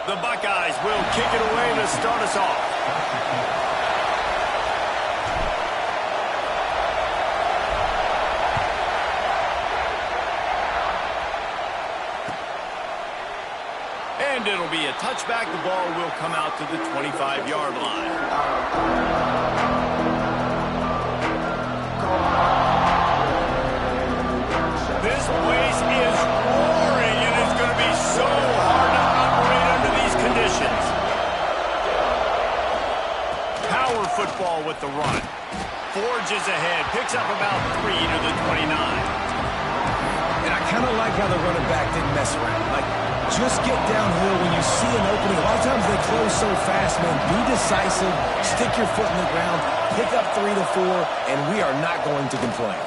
The Buckeyes will kick it away to start us off. And it'll be a touchback. The ball will come out to the 25-yard line. This place is roaring, and it's going to be so hard to operate under these conditions. Power football with the run. Forges ahead, picks up about 3 to the 29. And I kind of like how the running back didn't mess around. Like, just get downhill when you see an opening. A lot of times they close so fast, man. Be decisive, stick your foot in the ground, pick up 3 to 4, and we are not going to complain.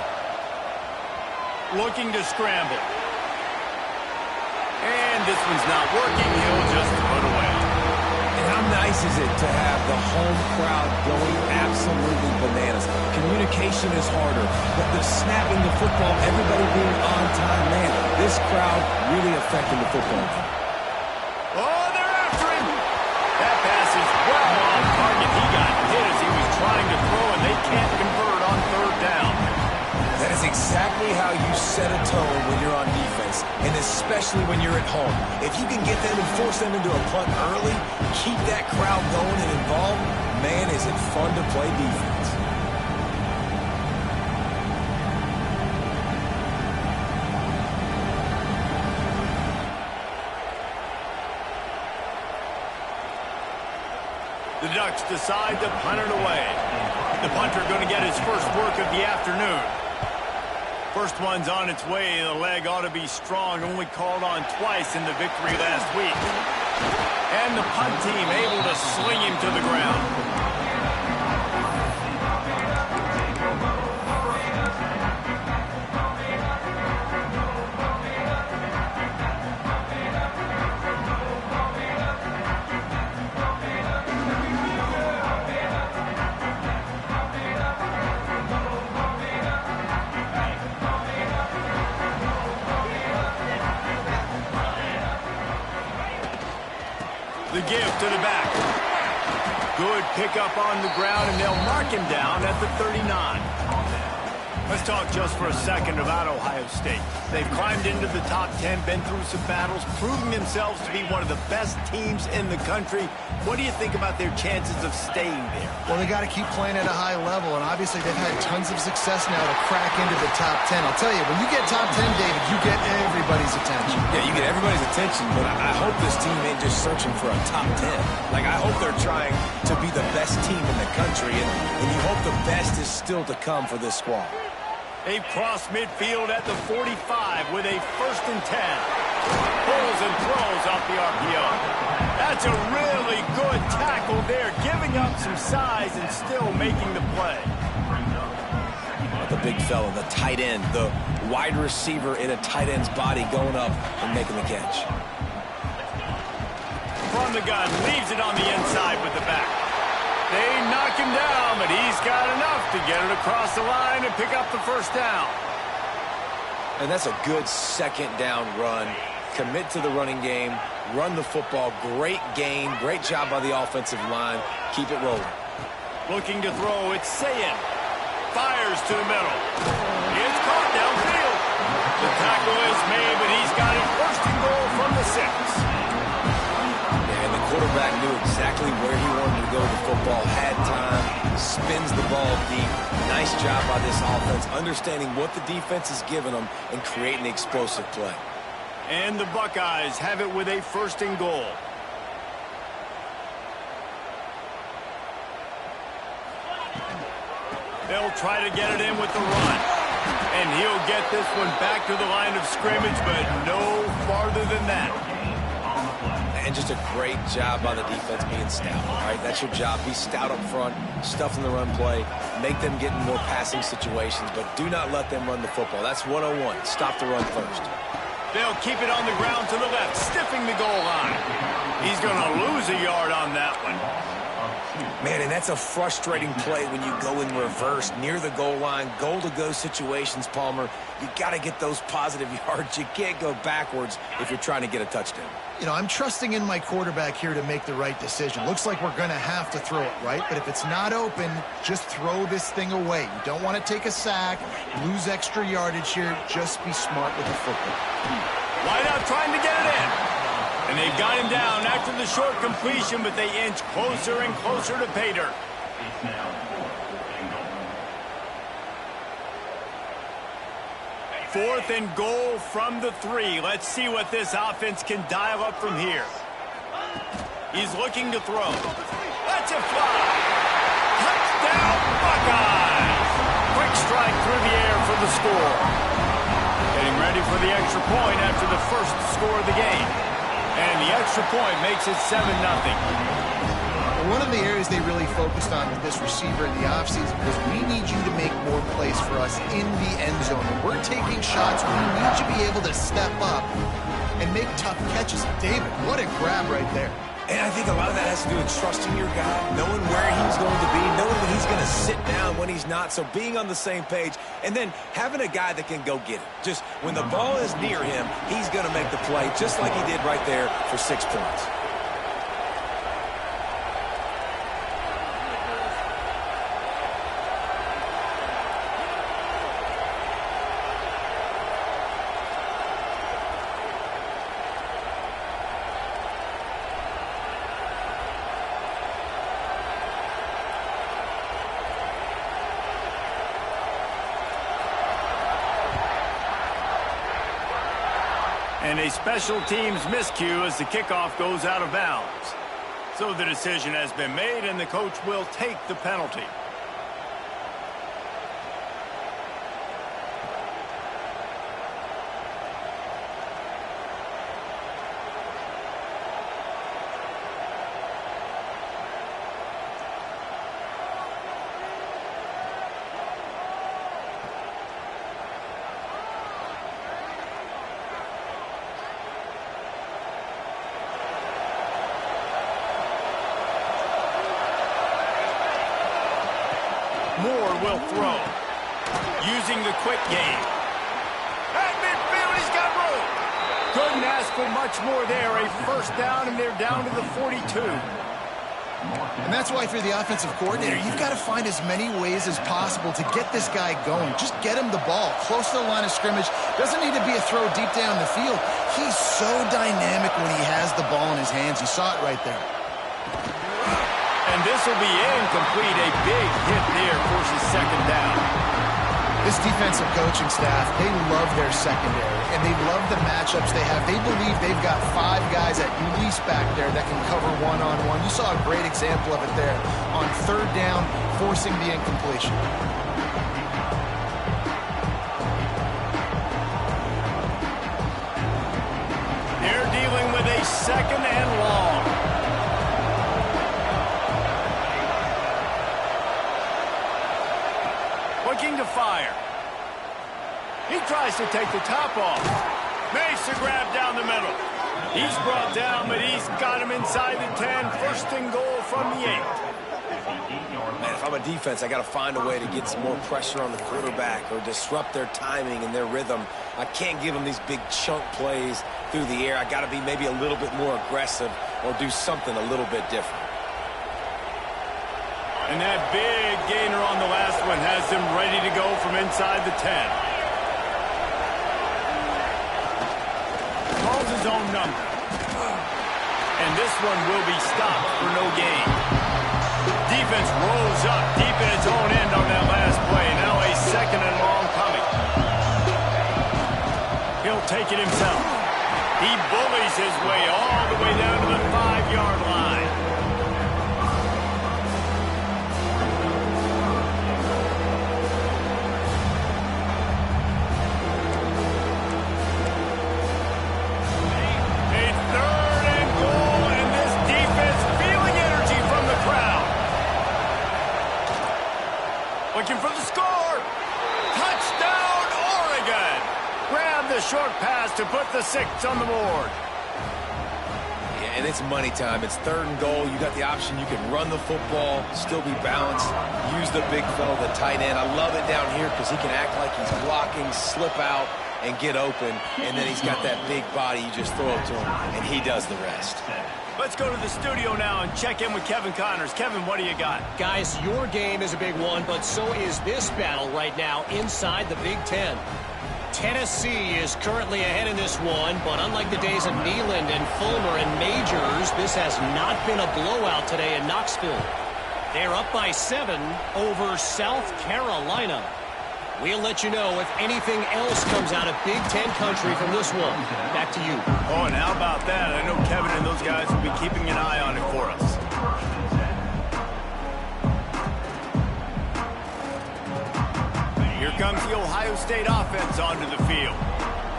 Looking to scramble. And this one's not working. He'll just throw it away. And how nice is it to have the home crowd going absolutely bananas? Communication is harder, but the snapping the football, everybody being on time, man, this crowd really affecting the football game. Oh, they're after him. That pass is well on target. He got hit as he was trying to throw, and they can't convert on third down. That is exactly how you set a tone when you're on defense, and especially when you're at home. If you can get them and force them into a punt early, keep that crowd going and involved, man, is it fun to play defense. The Ducks decide to punt it away. The punter going to get his first work of the afternoon. First one's on its way. The leg ought to be strong. Only called on twice in the victory last week. And the punt team able to sling him to the ground. The give to the back. Good pickup on the ground, and they'll mark him down at the 39. Let's talk just for a second about Ohio State. They've climbed into the top 10, been through some battles, proving themselves to be one of the best teams in the country. What do you think about their chances of staying there? Well, they got to keep playing at a high level, and obviously they've had tons of success now to crack into the top 10. I'll tell you, when you get top 10, David, you get everybody's attention. Yeah, you get everybody's attention, but I hope this team ain't just searching for a top 10. Like, I hope they're trying to be the best team in the country, and you hope the best is still to come for this squad. They've crossed midfield at the 45 with a 1st and 10. Pulls and throws off the RPO. That's a really good tackle there, giving up some size and still making the play. The big fella, the tight end, the wide receiver in a tight end's body going up and making the catch. From the gun, leaves it on the inside with the back. They knock him down, but he's got enough to get it across the line and pick up the first down. And that's a good second down run. Commit to the running game, run the football. Great gain, great job by the offensive line. Keep it rolling. Looking to throw, it's Sayin. Fires to the middle. It's caught downfield. The tackle is made, but he's got it 1st and goal from the 6. Quarterback knew exactly where he wanted to go with the football, had time, spins the ball deep. Nice job by this offense, understanding what the defense is giving them and creating the explosive play. And the Buckeyes have it with a 1st and goal. They'll try to get it in with the run. And he'll get this one back to the line of scrimmage, but no farther than that. And just a great job by the defense being stout, all right? That's your job. Be stout up front, stuff in the run play, make them get in more passing situations, but do not let them run the football. That's 101. Stop the run first. They'll keep it on the ground to the left, stiffing the goal line. He's going to lose a yard on that one. Man, and that's a frustrating play when you go in reverse near the goal line, goal-to-go situations, Palmer. You got to get those positive yards. You can't go backwards if you're trying to get a touchdown. You know, I'm trusting in my quarterback here to make the right decision. Looks like we're going to have to throw it, right? But if it's not open, just throw this thing away. You don't want to take a sack, lose extra yardage here. Just be smart with the football. Wide out trying to get it in. And they've got him down after the short completion, but they inch closer and closer to pay dirt. Fourth and goal from the 3. Let's see what this offense can dial up from here. He's looking to throw. That's a fly. Touchdown, Buckeyes. Quick strike through the air for the score. Getting ready for the extra point after the first score of the game. And the extra point makes it 7-0. One of the areas they really focused on with this receiver in the offseason was we need you to make more plays for us in the end zone. When we're taking shots, we need you to be able to step up and make tough catches. David, what a grab right there. And I think a lot of that has to do with trusting your guy, knowing where he's going to be, knowing when he's going to sit down, when he's not. So being on the same page, and then having a guy that can go get it. Just when the ball is near him, he's going to make the play, just like he did right there for 6 points. And a special teams miscue as the kickoff goes out of bounds. So the decision has been made, and the coach will take the penalty. Moore will throw. Using the quick game. At midfield, he's got room. Couldn't ask for much more there. A first down, and they're down to the 42. And that's why if you're the offensive coordinator, you've got to find as many ways as possible to get this guy going. Just get him the ball close to the line of scrimmage. Doesn't need to be a throw deep down the field. He's so dynamic when he has the ball in his hands. You saw it right there. And this will be incomplete. A big hit there forces second down. This defensive coaching staff, they love their secondary, and they love the matchups they have. They believe they've got 5 guys at least back there that can cover one-on-one. You saw a great example of it there on third down, forcing the incompletion. They're dealing with a second and long. Looking to fire. He tries to take the top off. Makes a grab down the middle. He's brought down, but he's got him inside the 10. First and goal from the 8. Man, if I'm a defense, I got to find a way to get some more pressure on the quarterback or disrupt their timing and their rhythm. I can't give them these big chunk plays through the air. I got to be maybe a little bit more aggressive or do something a little bit different. And that big gainer on the last one has them ready to go from inside the 10. Calls his own number. And this one will be stopped for no gain. Defense rolls up deep in its own end on that last play. Now a second and long coming. He'll take it himself. He bullies his way all the way down to the 5-yard line. Looking for the score. Touchdown, Oregon. Grab the short pass to put the 6 on the board. Yeah, and it's money time. It's 3rd and goal. You got the option. You can run the football, still be balanced, use the big fella, the tight end. I love it down here because he can act like he's blocking, slip out, and get open, and then he's got that big body. You just throw it to him, and he does the rest. Let's go to the studio now and check in with Kevin Connors. Kevin, what do you got? Guys, your game is a big one, but so is this battle right now inside the Big Ten. Tennessee is currently ahead in this one, but unlike the days of Neyland and Fulmer and Majors, this has not been a blowout today in Knoxville. They're up by 7 over South Carolina. We'll let you know if anything else comes out of Big Ten country from this one. Back to you. Oh, and how about that? I know Kevin and those guys will be keeping an eye on it for us. Here comes the Ohio State offense onto the field.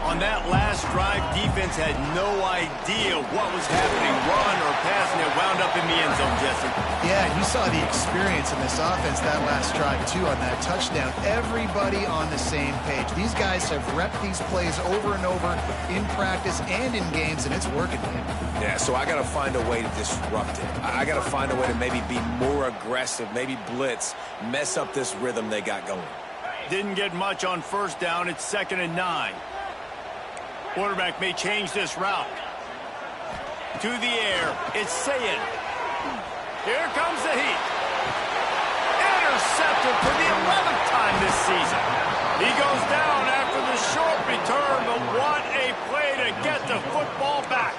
On that last drive, defense had no idea what was happening, run or pass, and it wound up in the end zone, Jesse. Yeah, you saw the experience in this offense that last drive, too, on that touchdown. Everybody on the same page. These guys have repped these plays over and over in practice and in games, and it's working for him. Yeah, so I got to find a way to disrupt it. I got to find a way to maybe be more aggressive, maybe blitz, mess up this rhythm they got going. Didn't get much on 1st down. It's 2nd and 9. Quarterback may change this route. To the air. It's Sayin. Here comes the heat. Intercepted for the 11th time this season. He goes down after the short return, but what a play to get the football back.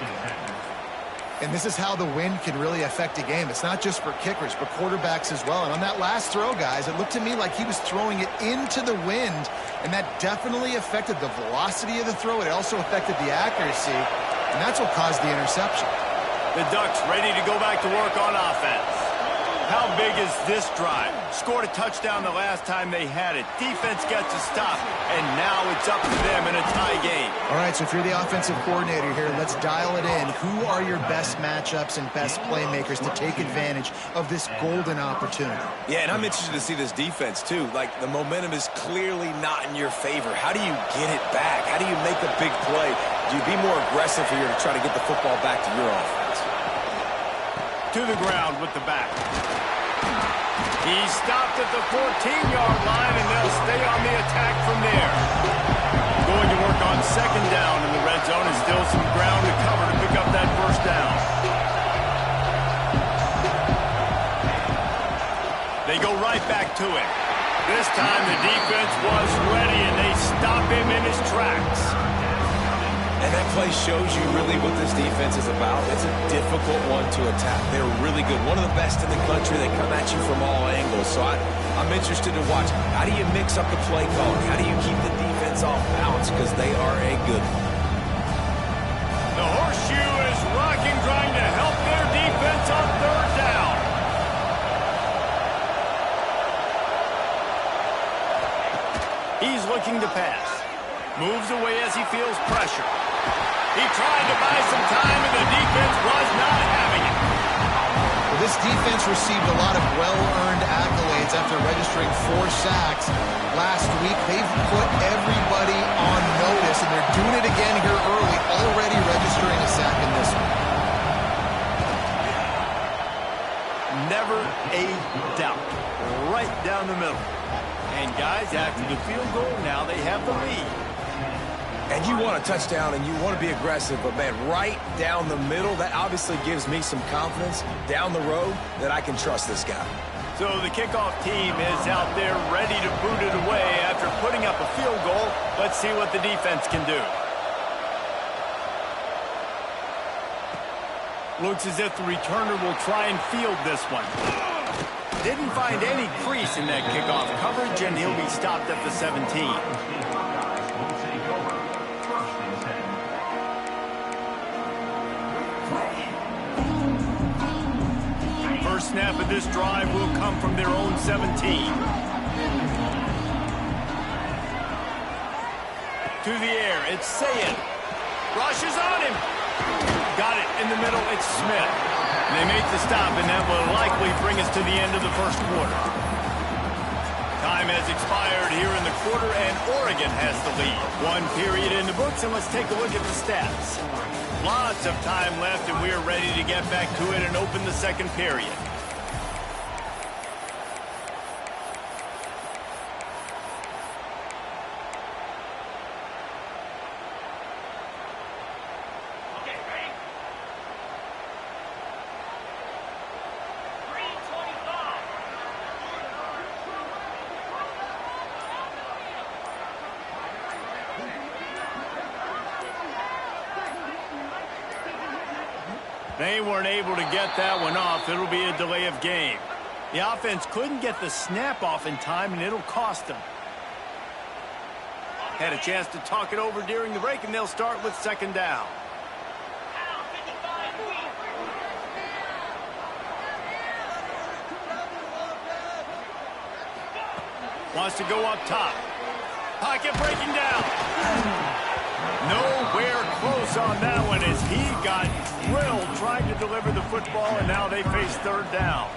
And this is how the wind can really affect a game. It's not just for kickers, but quarterbacks as well. And on that last throw, guys, it looked to me like he was throwing it into the wind, and that definitely affected the velocity of the throw. It also affected the accuracy, and that's what caused the interception. The Ducks ready to go back to work on offense. How big is this drive? Scored a touchdown the last time they had it. Defense gets a stop, and now it's up to them in a tie game. All right, so if you're the offensive coordinator here, let's dial it in. Who are your best matchups and best playmakers to take advantage of this golden opportunity? Yeah, and I'm interested to see this defense, too. Like, the momentum is clearly not in your favor. How do you get it back? How do you make a big play? Do you be more aggressive here to try to get the football back to your offense? To the ground with the back. He stopped at the 14-yard line, and they'll stay on the attack from there. Going to work on 2nd down in the red zone, and still some ground to cover to pick up that 1st down. They go right back to it. This time the defense was ready, and they stop him in his tracks. And that play shows you really what this defense is about. It's a difficult one to attack. They're really good. One of the best in the country. They come at you from all angles. So I'm interested to watch. How do you mix up the play calling? How do you keep the defense off balance? Because they are a good one. The horseshoe is rocking, trying to help their defense on 3rd down. He's looking to pass. Moves away as he feels pressure. He tried to buy some time, and the defense was not having it. Well, this defense received a lot of well-earned accolades after registering 4 sacks last week. They've put everybody on notice, and they're doing it again here early, already registering a sack in this one. Never a doubt. Right down the middle. And guys, after the field goal, now they have the lead. And you want a touchdown and you want to be aggressive, but, man, right down the middle, that obviously gives me some confidence down the road that I can trust this guy. So the kickoff team is out there ready to boot it away after putting up a field goal. Let's see what the defense can do. Looks as if the returner will try and field this one. Didn't find any crease in that kickoff coverage, and he'll be stopped at the 17. First snap of this drive will come from their own 17. To the air, it's Sayin. Rushes on him. Got it in the middle, it's Smith. They make the stop, and that will likely bring us to the end of the 1st quarter. Time time has expired here in the quarter, and Oregon has the lead. One period in the books, and let's take a look at the stats. Lots of time left, and we're ready to get back to it and open the second period. They weren't able to get that one off. It'll be a delay of game. The offense couldn't get the snap off in time, and it'll cost them. Had a chance to talk it over during the break, and they'll start with second down. Wants to go up top. Pocket breaking down. Nowhere close on that one as he got drilled trying to deliver the football, and now they face third down.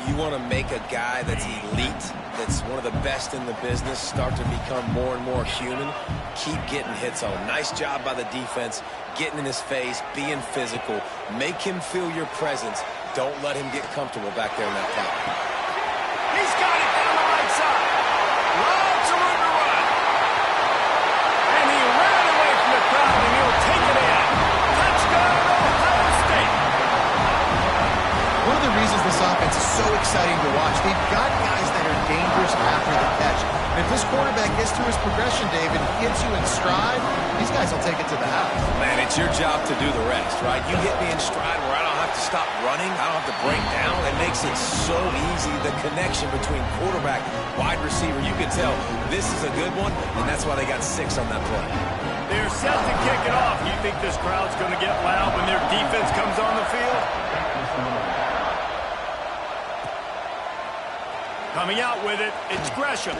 You want to make a guy that's elite, that's one of the best in the business, start to become more and more human. Keep getting hits on him. Nice job by the defense, getting in his face, being physical. Make him feel your presence. Don't let him get comfortable back there in that pocket. He's got it down the right side. Lots of room to run. And he ran away from the crowd, and he'll take it in. Touchdown, Ohio State. One of the reasons this offense is so exciting to watch, they've got guys that are dangerous after the catch. And if this quarterback gets through his progression, David, gets you in stride, these guys will take it to the house. Man, it's your job to do the rest, right? You hit me in stride where I don't have to stop running. I don't have to break down. It makes it so easy, the connection between quarterback, wide receiver. You can tell this is a good one, and that's why they got 6 on that play. They're set to kick it off. You think this crowd's going to get loud when their defense comes on the field? Coming out with it, it's Gresham.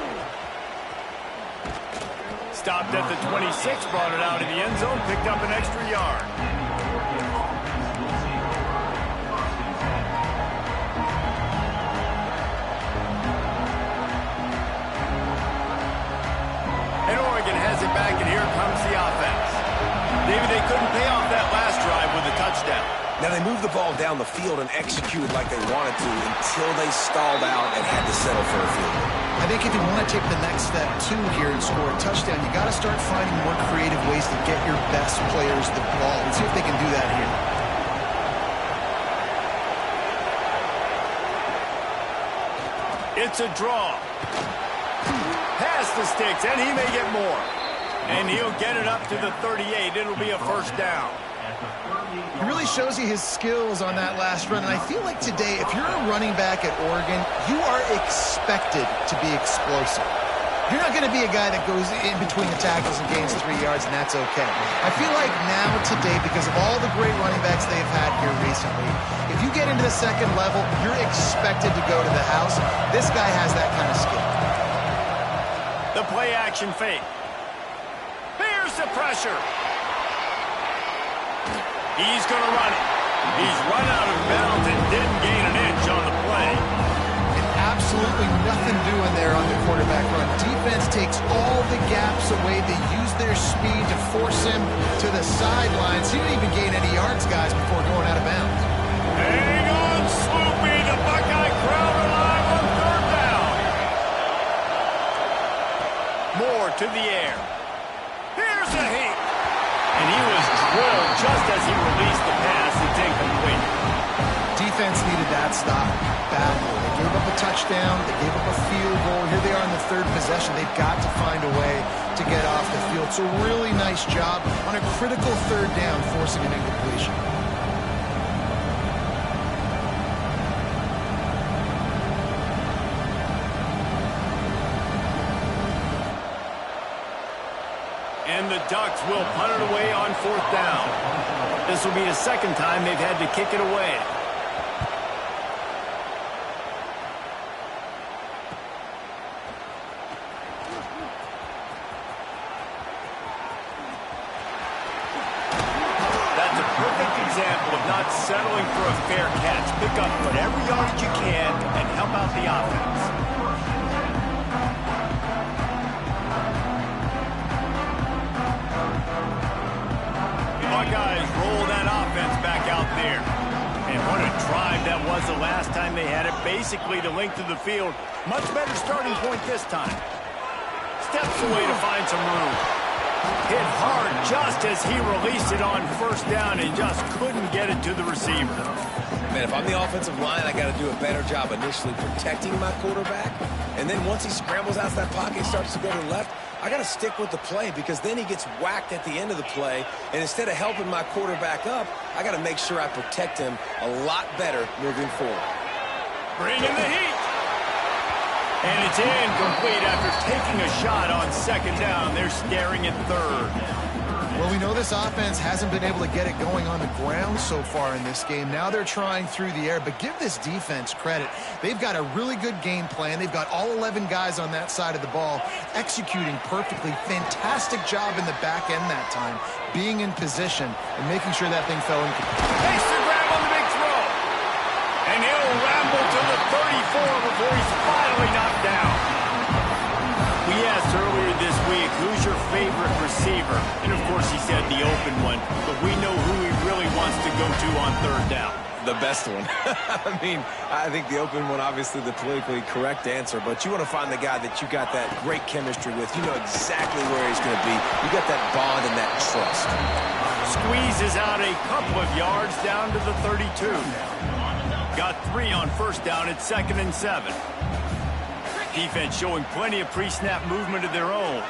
Stopped at the 26, brought it out of the end zone, picked up an extra yard. And Oregon has it back, and here comes the offense. David, they couldn't pay off that last drive with a touchdown. Now, they moved the ball down the field and executed like they wanted to until they stalled out and had to settle for a field goal. I think if you want to take the next step, too, here and score a touchdown, you got to start finding more creative ways to get your best players the ball. Let's see if they can do that here. It's a draw. Pass the sticks, and he may get more. And he'll get it up to the 38. It'll be a first down. He really shows you his skills on that last run. And I feel like today, if you're a running back at Oregon, you are expected to be explosive. You're not going to be a guy that goes in between the tackles and gains 3 yards, and that's okay. I feel like now today, because of all the great running backs they've had here recently, if you get into the second level, you're expected to go to the house. This guy has that kind of skill. The play action fake. Here's the pressure. He's going to run it. He's run out of bounds and didn't gain an inch on the play. And absolutely nothing doing there on the quarterback run. Defense takes all the gaps away. They use their speed to force him to the sidelines. He didn't even gain any yards, guys, before going out of bounds. Hang on, Sloopy. The Buckeye crowd alive on third down. More to the air. Here's a heat. And he was drilled just as he released the pass. It's incomplete. Defense needed that stop badly. They gave up a touchdown. They gave up a field goal. Here they are in the third possession. They've got to find a way to get off the field. So really nice job on a critical third down, forcing an incompletion. And the Ducks will punt it away on fourth down. This will be the second time they've had to kick it away. That's a perfect example of not settling for a fair catch. Pick up whatever yardage you can and help out the offense. Buckeyes roll that offense back out there. And what a drive that was the last time they had it. Basically the length of the field. Much better starting point this time. Steps away to find some room. Hit hard just as he released it on first down and just couldn't get it to the receiver. Man, if I'm the offensive line, I got to do a better job initially protecting my quarterback. And then once he scrambles out of that pocket, starts to go to the left, I got to stick with the play because then he gets whacked at the end of the play. And instead of helping my quarterback up, I got to make sure I protect him a lot better moving forward. Bringing the heat. And it's incomplete after taking a shot on second down. They're staring at third. Well, we know this offense hasn't been able to get it going on the ground so far in this game. Now they're trying through the air, but give this defense credit. They've got a really good game plan. They've got all 11 guys on that side of the ball executing perfectly. Fantastic job in the back end that time, being in position and making sure that thing fell in. Takes the grab on the big throw. And he'll ramble to the 34 before he's finally knocked down. We asked earlier this week, who's your favorite receiver? And, of course, he said the open one. But we know who he really wants to go to on third down. The best one. I mean, I think the open one, obviously the politically correct answer, but you want to find the guy that you got that great chemistry with. You know exactly where he's going to be. You got that bond and that trust. Squeezes out a couple of yards down to the 32. Got 3 on first down at 2nd and 7. Defense showing plenty of pre-snap movement of their own.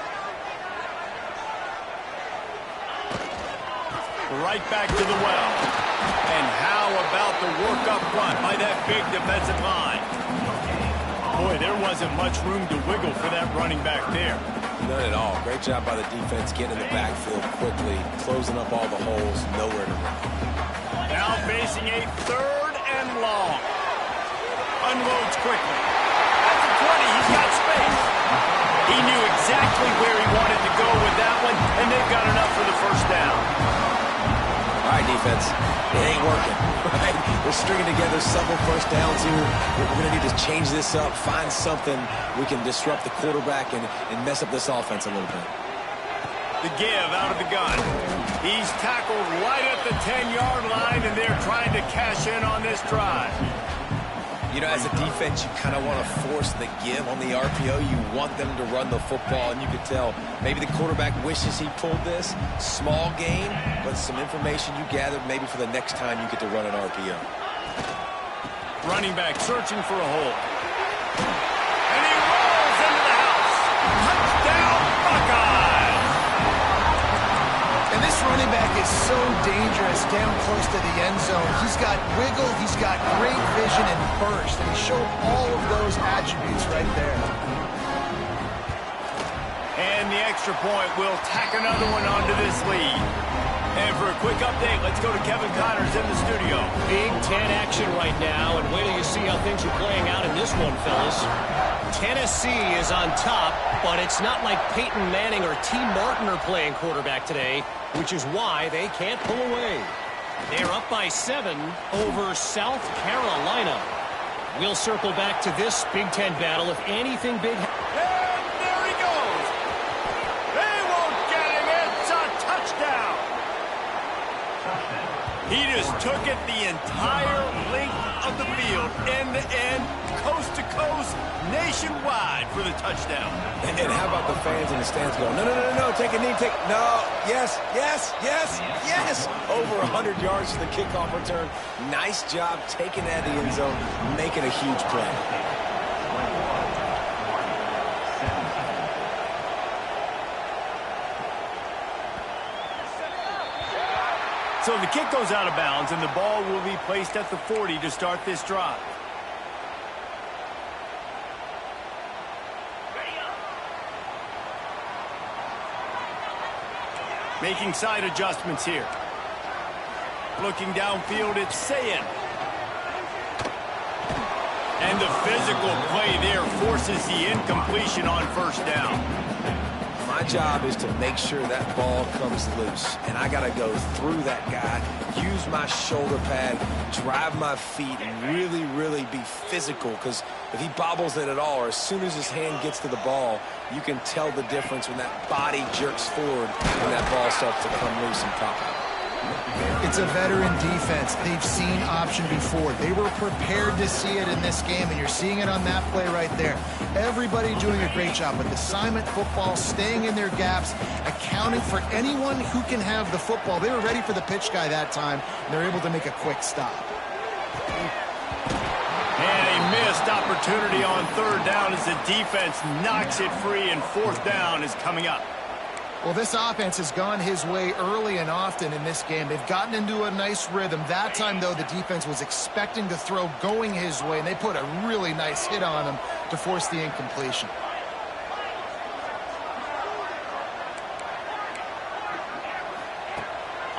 Right back to the well. And how about the work up front by that big defensive line? Boy, there wasn't much room to wiggle for that running back there. None at all. Great job by the defense getting in the backfield quickly, closing up all the holes, nowhere to run. Now facing a 3rd and long. Unloads quickly. At the 20, he's got space. He knew exactly where he wanted to go with that one, and they've got enough for the first down. All right, defense. It ain't working, right? We're stringing together several first downs here. We're going to need to change this up, find something we can disrupt the quarterback and mess up this offense a little bit. The give out of the gun. He's tackled right at the 10-yard line, and they're trying to cash in on this drive. You know, as a defense, you kind of want to force the give on the RPO. You want them to run the football, and you could tell maybe the quarterback wishes he pulled this. Small gain, but some information you gathered maybe for the next time you get to run an RPO. Running back searching for a hole. And he rolls into the house. Touchdown, Buckeyes! And this running back is so dangerous down close to the end zone. He's got wiggle, he's got great vision and burst, and he showed all of those attributes right there. And the extra point will tack another one onto this lead. And for a quick update, let's go to Kevin Connors in the studio. Big Ten action right now, and wait till you see how things are playing out in this one, fellas. Tennessee is on top, but it's not like Peyton Manning or T. Martin are playing quarterback today, which is why they can't pull away. They're up by 7 over South Carolina. We'll circle back to this Big Ten battle if anything big. And there he goes. They won't get him. It's a touchdown. He just took it the entire length of the field, end to end, coast to coast, nationwide for the touchdown. And how about the fans in the stands going, no, no, no, no, take a knee, no, yes, yes, yes, yes. Over 100 yards to the kickoff return. Nice job taking that in the end zone, making a huge play. So the kick goes out of bounds, and the ball will be placed at the 40 to start this drive. Making side adjustments here. Looking downfield, it's Sayin. And the physical play there forces the incompletion on first down. My job is to make sure that ball comes loose, and I got to go through that guy, use my shoulder pad, drive my feet, and really, really be physical, because if he bobbles it at all, or as soon as his hand gets to the ball, you can tell the difference when that body jerks forward and that ball starts to come loose and pop out. It's a veteran defense. They've seen option before. They were prepared to see it in this game, and you're seeing it on that play right there. Everybody doing a great job with assignment football, staying in their gaps, accounting for anyone who can have the football. They were ready for the pitch guy that time, and they're able to make a quick stop. And a missed opportunity on third down as the defense knocks it free, and fourth down is coming up. Well, this offense has gone his way early and often in this game. They've gotten into a nice rhythm. That time, though, the defense was expecting the throw going his way, and they put a really nice hit on him to force the incompletion.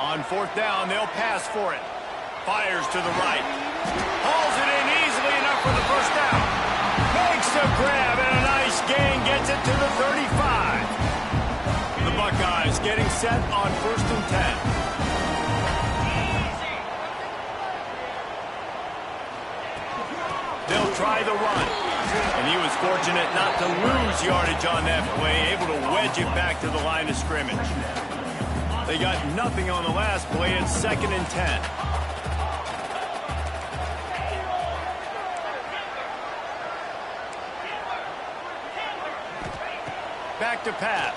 On fourth down, they'll pass for it. Fires to the right. Hauls it in easily enough for the first down. Makes a grab and a nice gain. Gets it to the 35. The Buckeyes getting set on 1st and 10. They'll try the run. And he was fortunate not to lose yardage on that play, able to wedge it back to the line of scrimmage. They got nothing on the last play. It's 2nd and 10. Back to pass.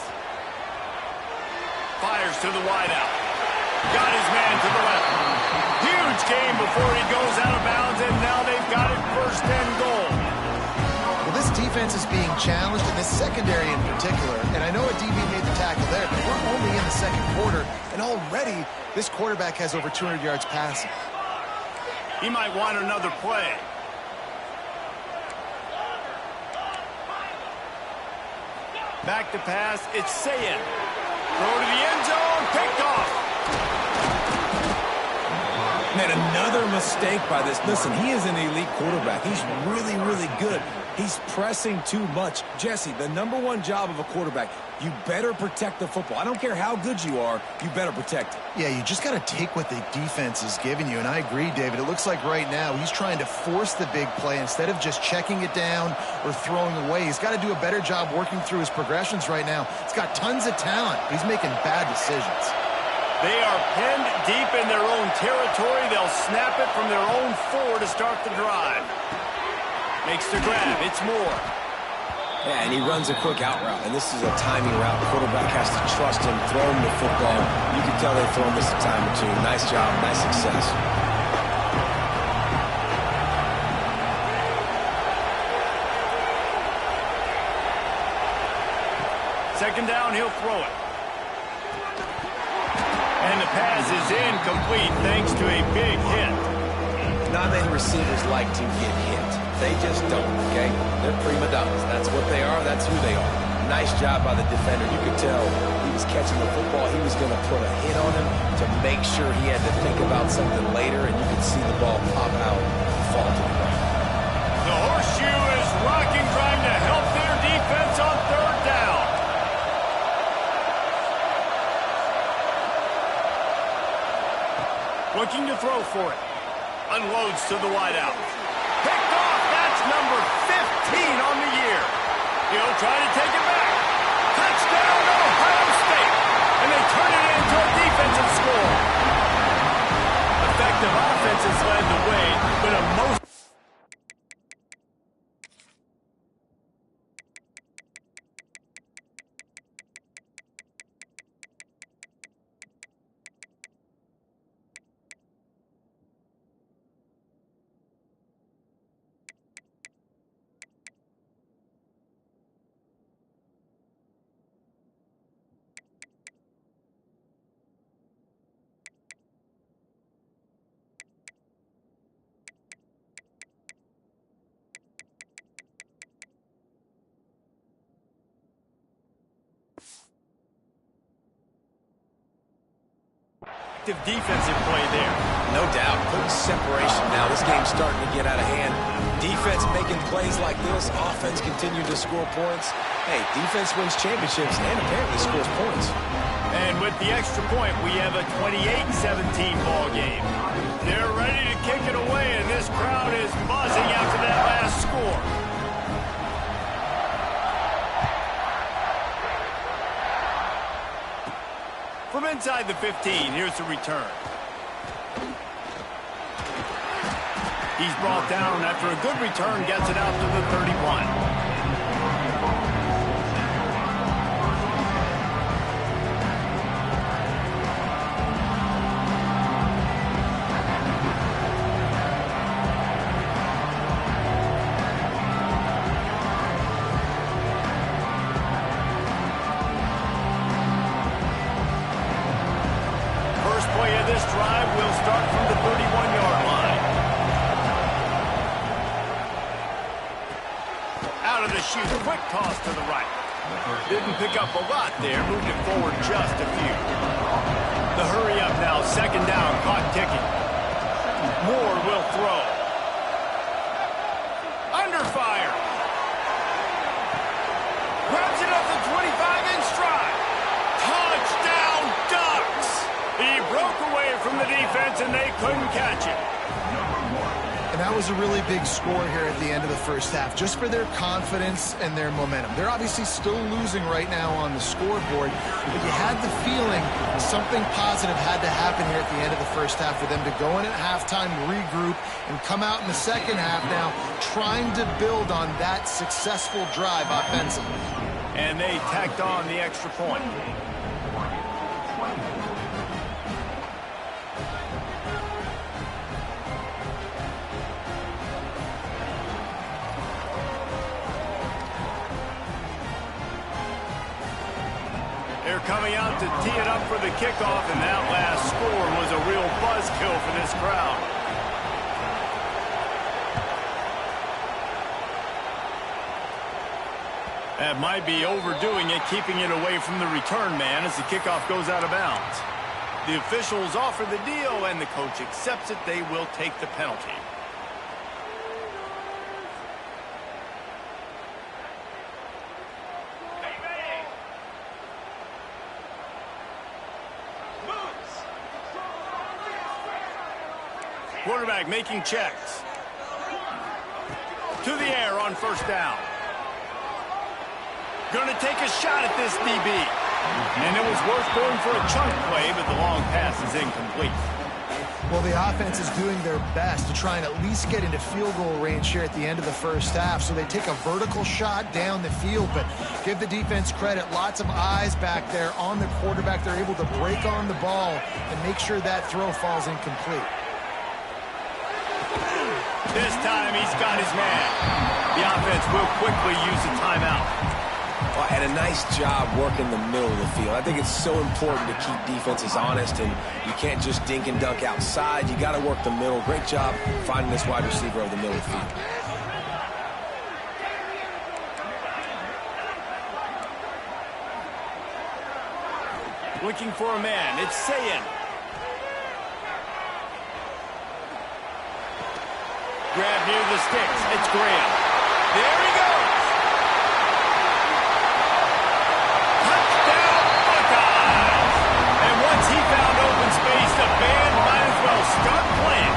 Fires to the wideout. Got his man to the left. Huge gain before he goes out of bounds, and now they've got it 1st and goal. Well, this defense is being challenged in this secondary in particular, and I know a DB made the tackle there, but we're only in the second quarter, and already this quarterback has over 200 yards passing. He might want another play. Back to pass. It's Sayin. Throw to the end zone. Picked off. Man, another mistake by this. Listen, he is an elite quarterback. He's really, really good. He's pressing too much. Jesse, the #1 job of a quarterback, you better protect the football. I don't care how good you are, you better protect it. Yeah, you just got to take what the defense is giving you, and I agree, David. It looks like right now he's trying to force the big play instead of just checking it down or throwing away. He's got to do a better job working through his progressions right now. He's got tons of talent, but he's making bad decisions. They are pinned deep in their own territory. They'll snap it from their own 4 to start the drive. Makes the grab. It's Moore. Yeah, and he runs a quick out route, and this is a timing route. Quarterback has to trust him, throw him the football. You can tell they've thrown this a time or two. Nice job, nice success. Second down, he'll throw it. And the pass is incomplete thanks to a big hit. Not many receivers like to get hit. They just don't, okay? They're prima donnas. That's what they are. That's who they are. Nice job by the defender. You could tell he was catching the football. He was going to put a hit on him to make sure he had to think about something later, and you could see the ball pop out and fall to the ground. The horseshoe is rocking, trying to help their defense on third down. Looking to throw for it. Unloads to the wideout. Picked off. That's number 15 on the year. He'll try to take it back. Touchdown, Ohio State. And they turn it into a defensive score. Effective offense has led the way, but a most defensive play there. No doubt. Putting separation now. This game's starting to get out of hand. Defense making plays like this. Offense continue to score points. Hey, defense wins championships and apparently scores points. And with the extra point, we have a 28-17 ball game. They're ready to kick it away, and this crowd is buzzing after that last score. From inside the 15, here's the return. He's brought down after a good return, gets it out to the 31. This drive will start from the 31-yard line. Out of the chute, quick toss to the right. Didn't pick up a lot there, moved it forward just a few. The hurry up now, second down, clock ticking. Moore will throw. Under fire. Grabs it up the 25 in stride. Touchdown, Ducks! He broke away from the defense, and they couldn't catch it. And that was a really big score here at the end of the first half, just for their confidence and their momentum. They're obviously still losing right now on the scoreboard, but you had the feeling something positive had to happen here at the end of the first half for them to go in at halftime, regroup, and come out in the second half now trying to build on that successful drive offensively. And they tacked on the extra point. They're coming out to tee it up for the kickoff, and that last score was a real buzzkill for this crowd. That might be overdoing it, keeping it away from the return man as the kickoff goes out of bounds. The officials offer the deal, and the coach accepts it. They will take the penalty. Quarterback making checks. To the air on first down. Going to take a shot at this DB. And it was worth going for a chunk play, but the long pass is incomplete. Well, the offense is doing their best to try and at least get into field goal range here at the end of the first half. So they take a vertical shot down the field, but give the defense credit. Lots of eyes back there on the quarterback. They're able to break on the ball and make sure that throw falls incomplete. This time he's got his man. The offense will quickly use a timeout. Well, and a nice job working the middle of the field. I think it's so important to keep defenses honest, and you can't just dink and dunk outside. You got to work the middle. Great job finding this wide receiver over the middle of the field. Looking for a man. It's Sayin. Grab near the sticks. It's Graham. There he goes. Touchdown, Buckeyes. And once he found open space, the band might as well start playing.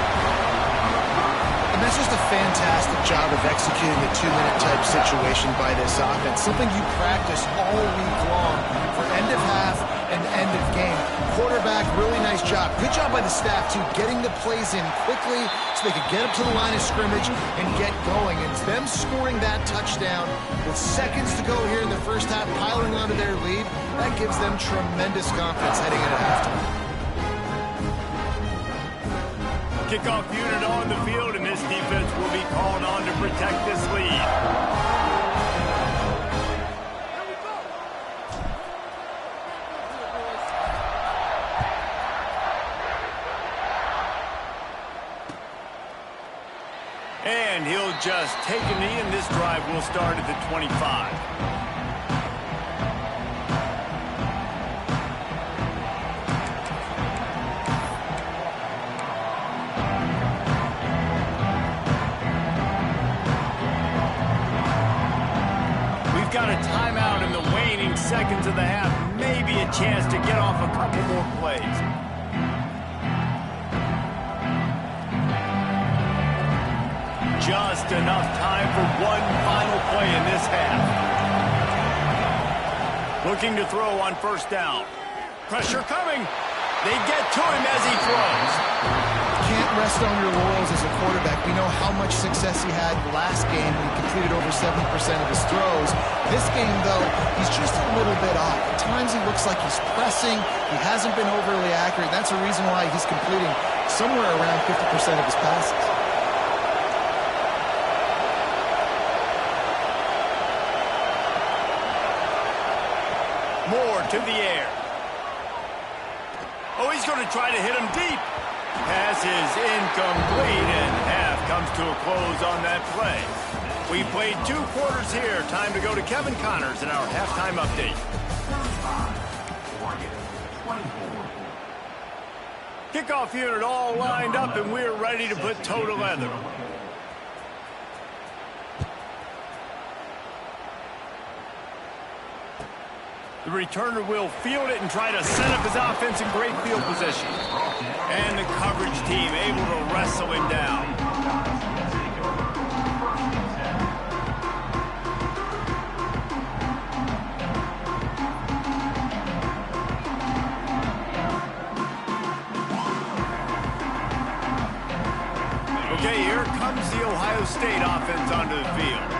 And that's just a fantastic job of executing the two-minute type situation by this offense. Something you practice all week long for end of half and end of game. Quarterback, really nice job. Good job by the staff, too, getting the plays in quickly so they could get up to the line of scrimmage and get going. And it's them scoring that touchdown with seconds to go here in the first half, piling onto their lead. That gives them tremendous confidence heading into halftime. Kickoff unit on the field, and this defense will be called on to protect this lead. And he'll just take a knee, and this drive will start at the 25. We've got a timeout in the waning seconds of the half. Maybe a chance to get off a couple more plays. Just enough time for one final play in this half. Looking to throw on first down. Pressure coming. They get to him as he throws. Can't rest on your laurels as a quarterback. We know how much success he had last game when he completed over 70% of his throws. This game, though, he's just a little bit off. At times he looks like he's pressing. He hasn't been overly accurate. That's a reason why he's completing somewhere around 50% of his passes. Moore to the air. Oh, he's going to try to hit him deep. Pass is incomplete, and half comes to a close on that play. We played 2 quarters here. Time to go to Kevin Connors in our halftime update. Kickoff unit all lined up, and we're ready to put toe to leather. The returner will field it and try to set up his offense in great field position. And the coverage team able to wrestle him down. Okay, here comes the Ohio State offense onto the field.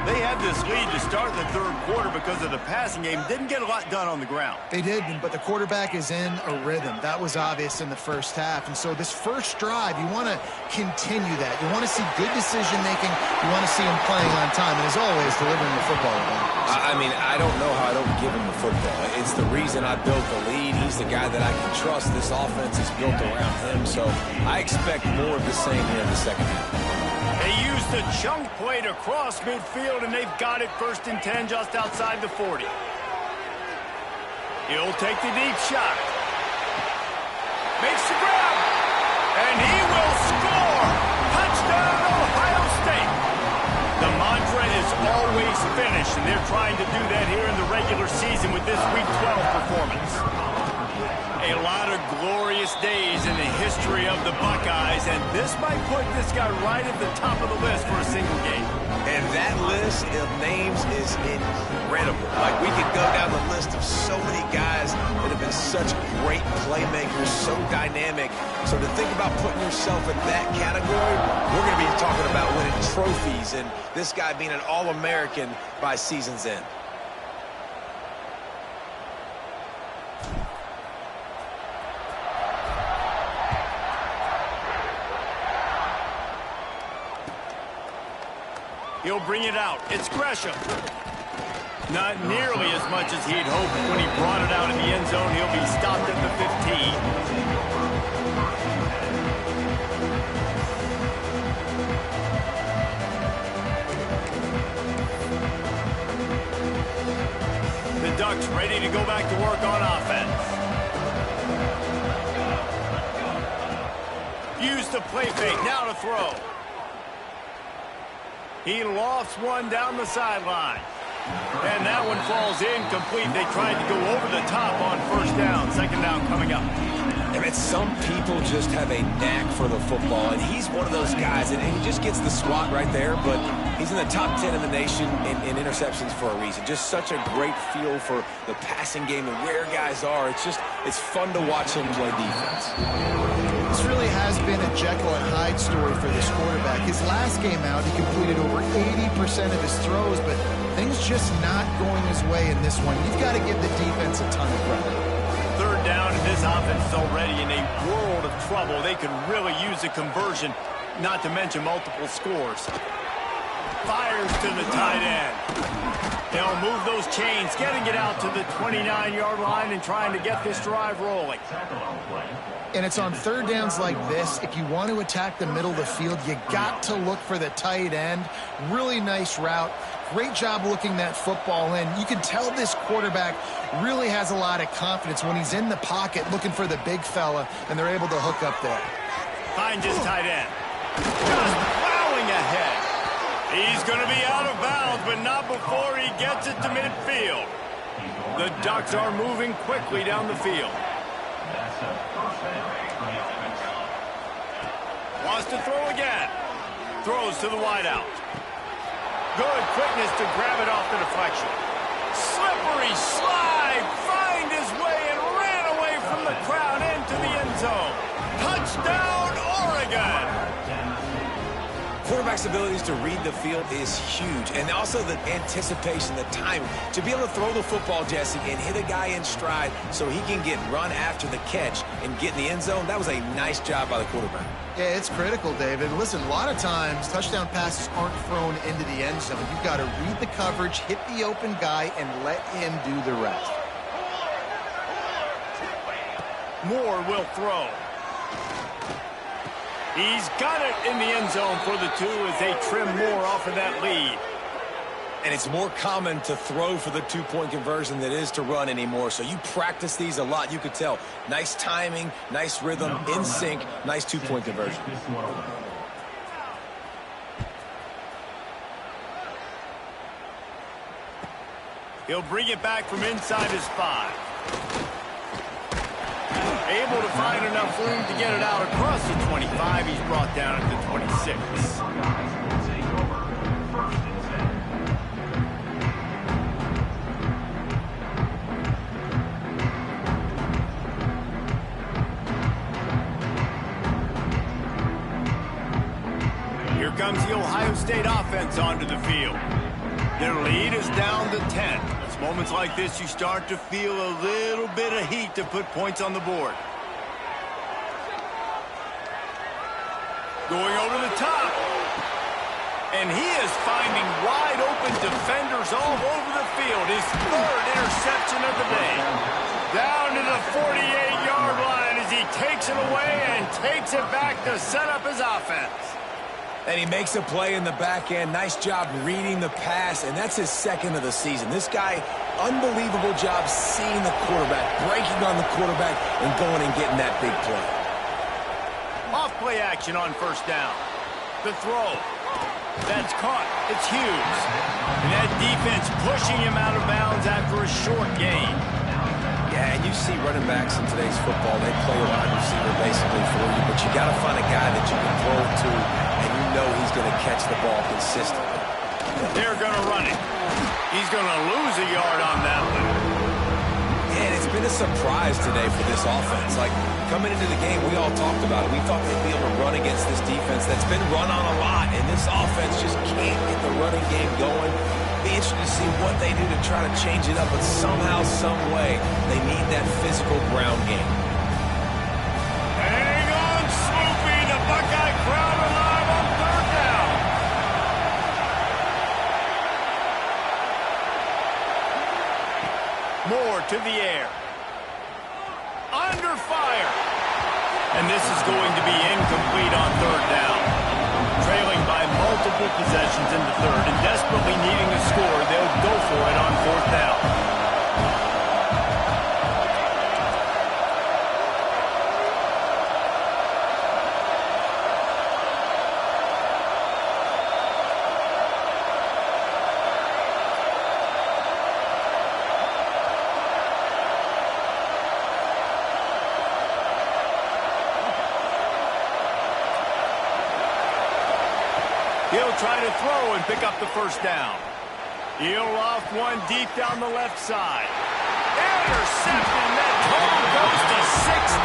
They had this lead to start the 3rd quarter because of the passing game. Didn't get a lot done on the ground. They didn't, but the quarterback is in a rhythm. That was obvious in the first half. And so this first drive, you want to continue that. You want to see good decision-making. You want to see him playing on time. And as always, delivering the football. I mean, I don't know how I don't give him the football. It's the reason I built the lead. He's the guy that I can trust. This offense is built around him. So I expect more of the same here in the second half. They used the chunk play to cross midfield, and they've got it 1st and 10 just outside the 40. He'll take the deep shot. Makes the grab. And he will score. Touchdown, Ohio State. The mantra is always finish, and they're trying to do that here in the regular season with this Week 12 performance. A lot of glorious days in the history of the Buckeyes, and this might put this guy right at the top of the list for a single game. And that list of names is incredible. Like, we could go down the list of so many guys that have been such great playmakers, so dynamic. So to think about putting yourself in that category, we're going to be talking about winning trophies and this guy being an All-American by season's end. He'll bring it out. It's Gresham. Not nearly as much as he'd hoped when he brought it out in the end zone. He'll be stopped at the 15. The Ducks ready to go back to work on offense. Use the play fake. Now to throw. He lofts one down the sideline. And that one falls incomplete. They tried to go over the top on 1st down. 2nd down coming up. I mean, some people just have a knack for the football, and he's one of those guys, and he just gets the swat right there, but he's in the top 10 in the nation in interceptions for a reason. Just such a great feel for the passing game and where guys are. It's fun to watch him play defense. This really has been a Jekyll and Hyde story for this quarterback. His last game out, he completed over 80% of his throws, but things just not going his way in this one. You've got to give the defense a ton of credit. 3rd down, and this offense is already in a world of trouble. They could really use a conversion, not to mention multiple scores. Fires to the tight end. They'll move those chains, getting it out to the 29-yard line and trying to get this drive rolling. And it's on 3rd downs like this. If you want to attack the middle of the field, you got to look for the tight end. Really nice route. Great job looking that football in. You can tell this quarterback really has a lot of confidence when he's in the pocket looking for the big fella, and they're able to hook up there. Finds his tight end. Just plowing ahead. He's going to be out of bounds, but not before he gets it to midfield. The Ducks are moving quickly down the field. Wants to throw again. Throws to the wideout. Good quickness to grab it off the deflection. Slippery slide. Find his way and ran away end zone. Touchdown, Oregon! Quarterback's abilities to read the field is huge, and also the anticipation, the timing. To be able to throw the football, Jesse, and hit a guy in stride so he can get run after the catch and get in the end zone, that was a nice job by the quarterback. Yeah, it's critical, David. Listen, a lot of times touchdown passes aren't thrown into the end zone. You've got to read the coverage, hit the open guy, and let him do the rest. Moore will throw. He's got it in the end zone for the 2 as they trim Moore off of that lead. And it's more common to throw for the 2-point conversion than it is to run anymore. So you practice these a lot. You could tell. Nice timing, nice rhythm, in sync, nice 2-point conversion. He'll bring it back from inside his 5. Able to find enough room to get it out across the 25. He's brought down at the 26. Here comes the Ohio State offense onto the field. Their lead is down to 10. It's moments like this you start to feel a little bit of heat to put points on the board. Going over the top. And he is finding wide open defenders all over the field. His 3rd interception of the day. Down to the 48-yard line as he takes it away and takes it back to set up his offense. And he makes a play in the back end. Nice job reading the pass, and that's his 2nd of the season. This guy, unbelievable job seeing the quarterback, breaking on the quarterback, and going and getting that big play. Off play action on 1st down. The throw. That's caught. It's Hughes. And that defense pushing him out of bounds after a short gain. Yeah, and you see running backs in today's football, they play a wide receiver basically for you, but you got to find a guy that you can throw it to, and you know he's going to catch the ball consistently. They're going to run it. He's going to lose a yard on that one. Yeah, and it's been a surprise today for this offense. Like, coming into the game, we all talked about it. We thought they'd be able to run against this defense that's been run on a lot, and this offense just can't get the running game going. Be interested to see what they do to try to change it up, but somehow, some way, they need that physical ground game. Hang on, Sloopy. The Buckeye crowd alive on 3rd down. Moore to the air. Under fire. And this is going to be incomplete on 3rd down. Trailing by multiple possessions in the 3rd and desperately needing to score, they'll go for it on 4th down. He'll try to throw and pick up the 1st down. He'll off one deep down the left side. Interception. That total goes to 16.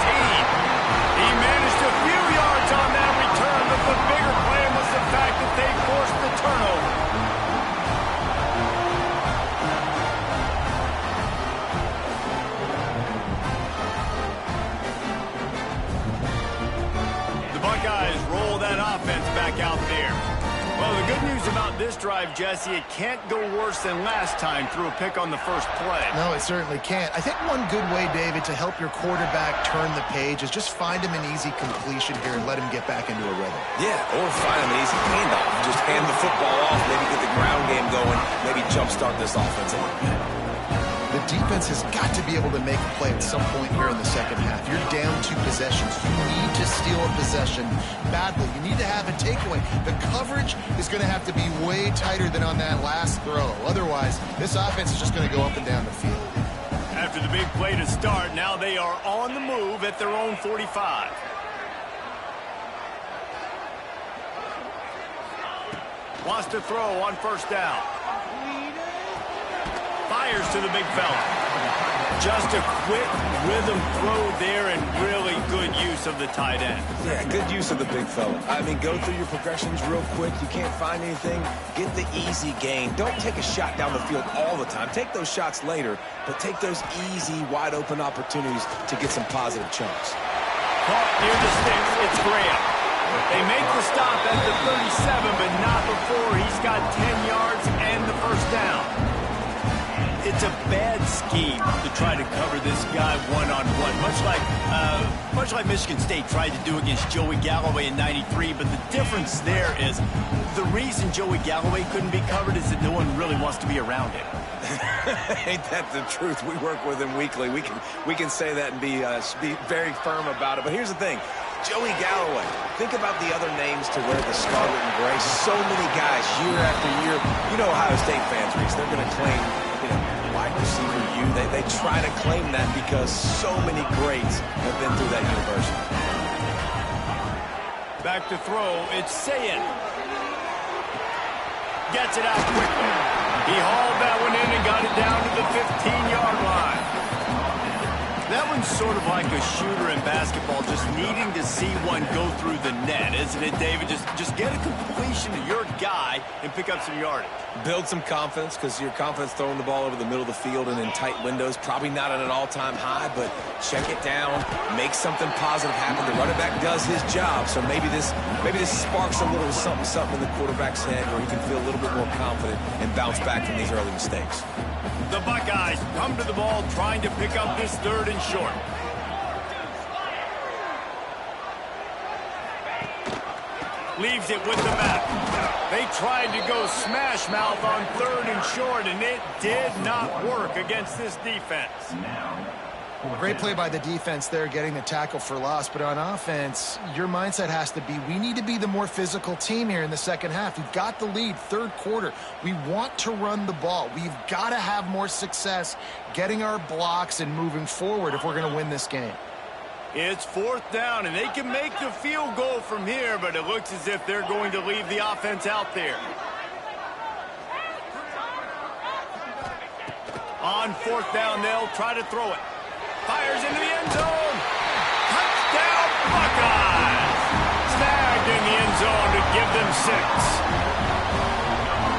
He managed a few yards on that return, but the bigger plan was the fact that they forced the turnover. The Buckeyes roll that offense back out there. Well, the good news about this drive, Jesse, it can't go worse than last time through a pick on the 1st play. No, it certainly can't. I think one good way, David, to help your quarterback turn the page is just find him an easy completion here and let him get back into a rhythm. Yeah, or find him an easy handoff. Just hand the football off, maybe get the ground game going, maybe jumpstart this offense a little bit. The defense has got to be able to make a play at some point here in the 2nd half. You're down 2 possessions. You need to steal a possession badly. You need to have a takeaway. The coverage is going to have to be way tighter than on that last throw. Otherwise, this offense is just going to go up and down the field. After the big play to start, now they are on the move at their own 45. Wants to throw on 1st down. Fires to the big fella. Just a quick rhythm throw there and really good use use of the tight end. Yeah, good use of the big fella. I mean, go through your progressions real quick. You can't find anything, get the easy gain. Don't take a shot down the field all the time. Take those shots later, but take those easy, wide-open opportunities to get some positive chunks. Caught near the sticks. It's Graham. They make the stop at the 37, but not before he's got 10 yards and the first down. It's a bad scheme to try to cover this guy one-on-one, much like Michigan State tried to do against Joey Galloway in '93. But the difference there is the reason Joey Galloway couldn't be covered is that no one really wants to be around him. Ain't that the truth? We work with him weekly. We can say that and be very firm about it. But here's the thing. Joey Galloway. Think about the other names to wear the scarlet and gray. So many guys year after year. You know Ohio State fans, Reese. They're going to claim, wide receiver U. They try to claim that because so many greats have been through that university. Back to throw. It's Sayin. Gets it out quickly. He hauled that one in and got it down to the 15-yard line. That one's sort of like a shooter in basketball, just needing to see one go through the net, isn't it, David? Just get a completion to your guy and pick up some yardage. Build some confidence, because your confidence throwing the ball over the middle of the field and in tight windows, probably not at an all-time high, but check it down, make something positive happen. The running back does his job, so maybe this sparks a little something in the quarterback's head where he can feel a little bit more confident and bounce back from these early mistakes. The Buckeyes come to the ball trying to pick up this 3rd and short. Leaves it with the back. They tried to go smash mouth on 3rd and short, and it did not work against this defense. Great play by the defense there, getting the tackle for loss. But on offense, your mindset has to be, we need to be the more physical team here in the second half. We've got the lead, 3rd quarter. We want to run the ball. We've got to have more success getting our blocks and moving forward if we're going to win this game. It's 4th down, and they can make the field goal from here, but it looks as if they're going to leave the offense out there. On 4th down, they'll try to throw it. Fires into the end zone. Touchdown, Buckeyes. Snagged in the end zone to give them 6.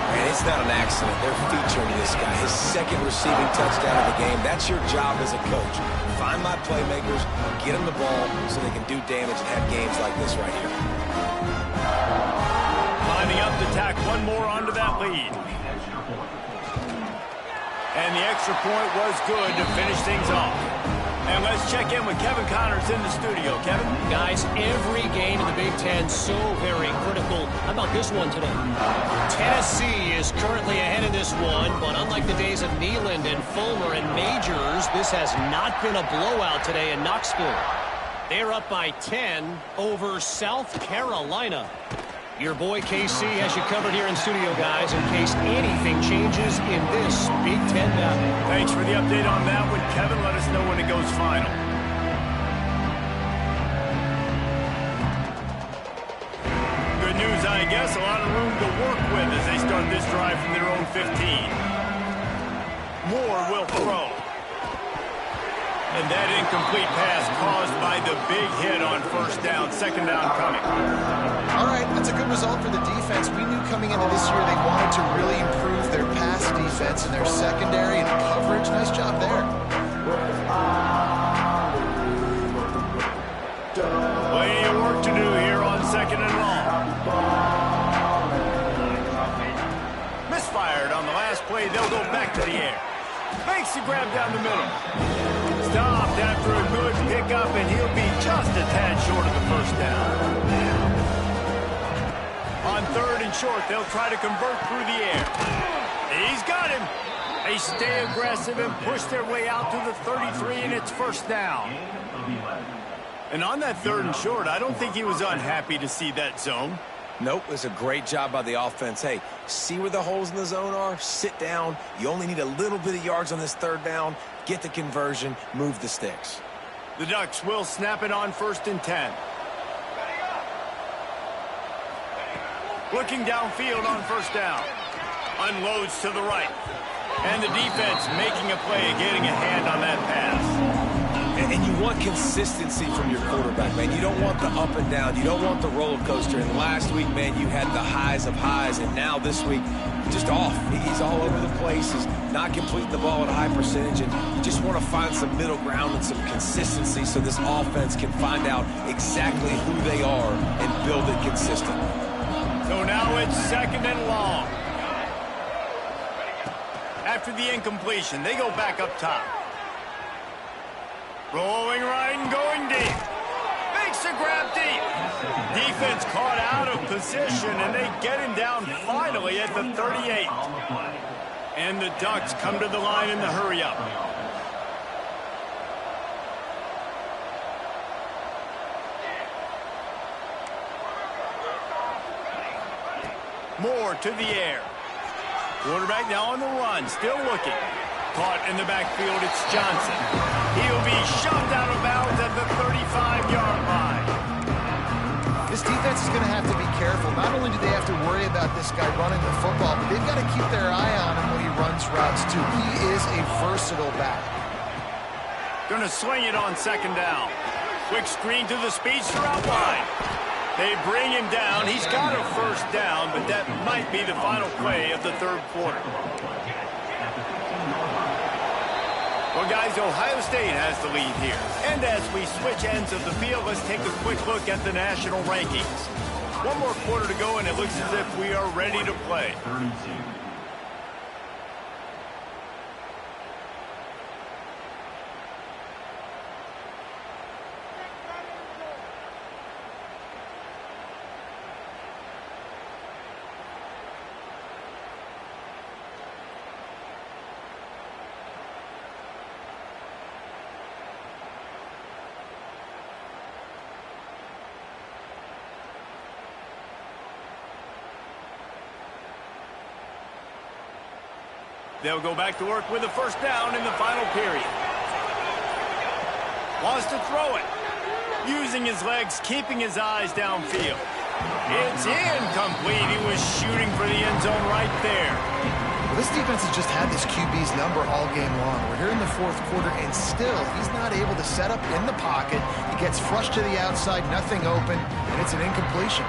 Man, it's not an accident. They're featuring this guy. His 2nd receiving touchdown of the game. That's your job as a coach. Find my playmakers, get them the ball so they can do damage and have games like this right here. Lining up to tack one more onto that lead. And the extra point was good to finish things off. And let's check in with Kevin Connors in the studio. Kevin? Guys, every game in the Big Ten so very critical. How about this one today? Tennessee is currently ahead in this one, but unlike the days of Neyland and Fulmer and Majors, this has not been a blowout today in Knoxville. They're up by 10 over South Carolina. Your boy KC has you covered here in studio, guys, in case anything changes in this Big Ten battle. Thanks for the update on that one, Kevin. Let us know when it goes final. Good news, I guess. A lot of room to work with as they start this drive from their own 15. Moore will throw. And that incomplete pass caused by the big hit on 1st down. 2nd down coming. All right, that's a good result for the defense. We knew coming into this year they wanted to really improve their pass defense and their secondary and coverage. Nice job there. Plenty of work to do here on 2nd and long. Misfired on the last play. They'll go back to the air. Makes the grab down the middle. Stopped after a good pickup, and he'll be just a tad short of the 1st down. On 3rd and short, they'll try to convert through the air. He's got him. They stay aggressive and push their way out to the 33, and it's 1st down. And on that 3rd and short, I don't think he was unhappy to see that zone. Nope, it's a great job by the offense. Hey, see where the holes in the zone are? Sit down. You only need a little bit of yards on this 3rd down. Get the conversion. Move the sticks. The Ducks will snap it on 1st and 10. Looking downfield on 1st down. Unloads to the right. And the defense making a play, getting a hand on that pass. And you want consistency from your quarterback, man. You don't want the up and down. You don't want the roller coaster. And last week, man, you had the highs of highs. And now this week, just off. He's all over the place. He's not completing the ball at a high percentage. And you just want to find some middle ground and some consistency so this offense can find out exactly who they are and build it consistently. So now it's 2nd and long. After the incompletion, they go back up top. Rolling right and going deep. Makes a grab deep. Defense caught out of position, and they get him down finally at the 38. And the Ducks come to the line in the hurry-up. Moore to the air. Quarterback now on the run, still looking. Caught in the backfield, it's Johnson. He'll be shoved out of bounds at the 35-yard line. This defense is going to have to be careful. Not only do they have to worry about this guy running the football, but they've got to keep their eye on him when he runs routes, too. He is a versatile back. Going to swing it on 2nd down. Quick screen to the speedster out wide. They bring him down. He's got a 1st down, but that might be the final play of the 3rd quarter. Well, guys, Ohio State has the lead here. And as we switch ends of the field, let's take a quick look at the national rankings. One more quarter to go, and it looks as if we are ready to play. They'll go back to work with a 1st down in the final period. Wants to throw it. Using his legs, keeping his eyes downfield. It's incomplete. He was shooting for the end zone right there. Well, this defense has just had this QB's number all game long. We're here in the 4th quarter, and still he's not able to set up in the pocket. He gets flushed to the outside, nothing open, and it's an incompletion.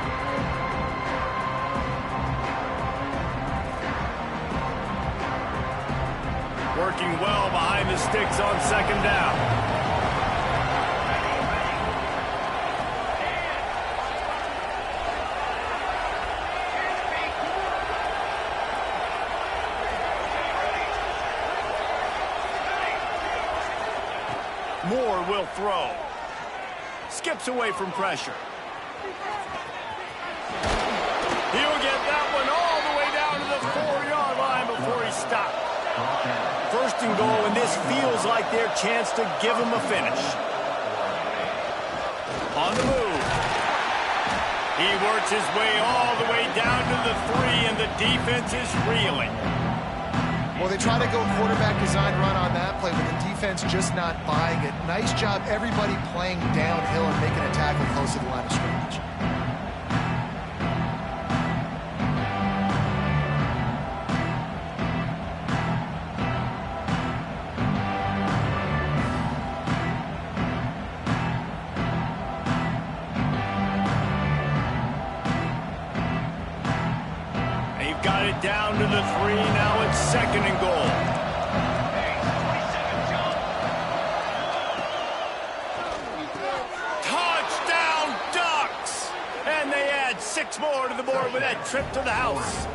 Working well behind the sticks on 2nd down. Moore will throw. Skips away from pressure. He'll get that one all the way down to the 4-yard line before he stopped. 1st and goal, and this feels like their chance to give them a finish. On the move. He works his way all the way down to the 3, and the defense is reeling. Well, they try to go quarterback design run on that play, but the defense just not buying it. Nice job, everybody playing downhill and making a tackle close to the line of scrimmage. Got it down to the 3. Now it's 2nd and goal. Touchdown, Ducks! And they add 6 more to the board with that trip to the house.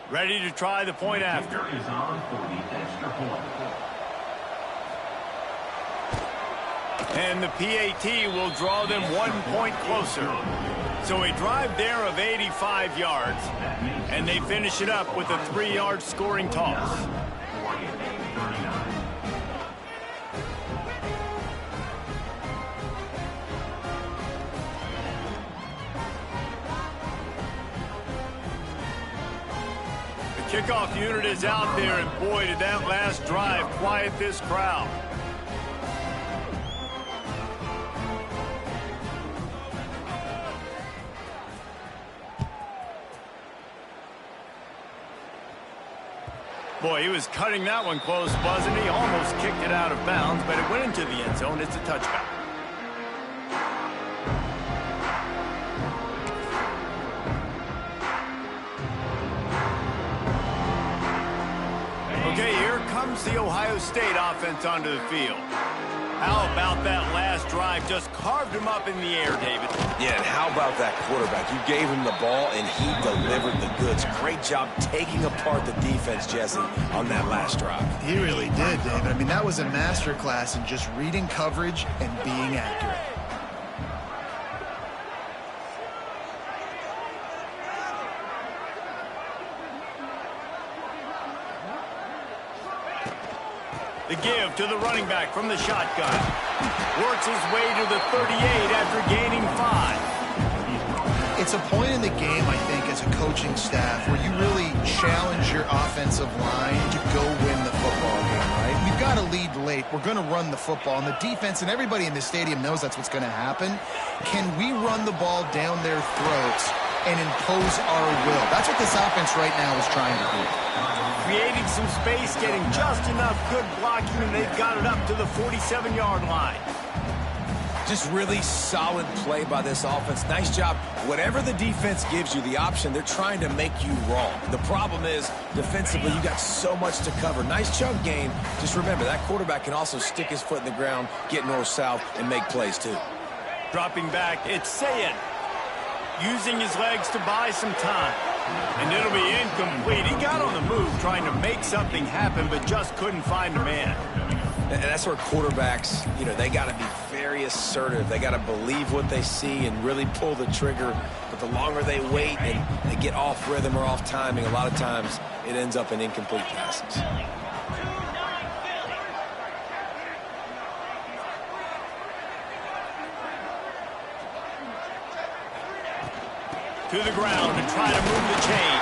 Ready to try the point after. Is on for the extra point. And the PAT will draw them 1 point closer. So a drive there of 85 yards. And they finish it up with a 3-yard scoring toss. Kickoff unit is out there, and boy, did that last drive quiet this crowd. Boy, he was cutting that one close, wasn't he? Almost kicked it out of bounds, but it went into the end zone. It's a touchback. Okay, here comes the Ohio State offense onto the field. How about that last drive? Just carved him up in the air, David. Yeah, and how about that quarterback? You gave him the ball, and he delivered the goods. Great job taking apart the defense, Jesse, on that last drive. He really did, David. I mean, that was a masterclass in just reading coverage and being accurate. The give to the running back from the shotgun. Works his way to the 38 after gaining 5. It's a point in the game, I think, as a coaching staff where you really challenge your offensive line to go win the football game, right? We've got to lead late. We're going to run the football. And the defense and everybody in the stadium knows that's what's going to happen. Can we run the ball down their throats and impose our will? That's what this offense right now is trying to do. Creating some space, getting just enough good blocking, and they've got it up to the 47-yard line. Just really solid play by this offense. Nice job. Whatever the defense gives you the option, they're trying to make you wrong. The problem is, defensively, you got so much to cover. Nice chunk gain. Just remember, that quarterback can also stick his foot in the ground, get north-south, and make plays, too. Dropping back, it's Sayin. Using his legs to buy some time. And it'll be incomplete. He got on the move trying to make something happen, but just couldn't find a man. And that's where quarterbacks, they got to be very assertive. They got to believe what they see and really pull the trigger. But the longer they wait and they get off rhythm or off timing, a lot of times it ends up in incomplete passes. To the ground and try to move the chain.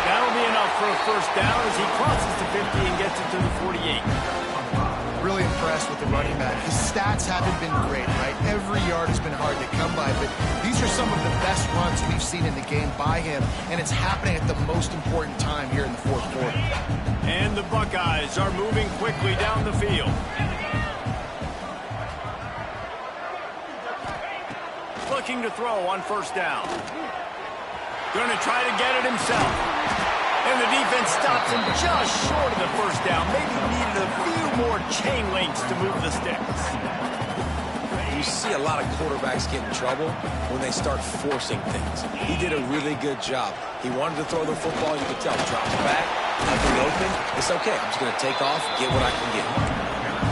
That'll be enough for a first down as he crosses the 50 and gets it to the 48. Really impressed with the running back. His stats haven't been great, right? Every yard has been hard to come by, but these are some of the best runs we've seen in the game by him, and it's happening at the most important time here in the fourth quarter. And the Buckeyes are moving quickly down the field. Looking to throw on first down. Going to try to get it himself. And the defense stops him just short of the first down. Maybe needed a few more chain links to move the sticks. You see a lot of quarterbacks get in trouble when they start forcing things. He did a really good job. He wanted to throw the football. You could tell. Drops back. Nothing open. It's okay. I'm just going to take off, get what I can get.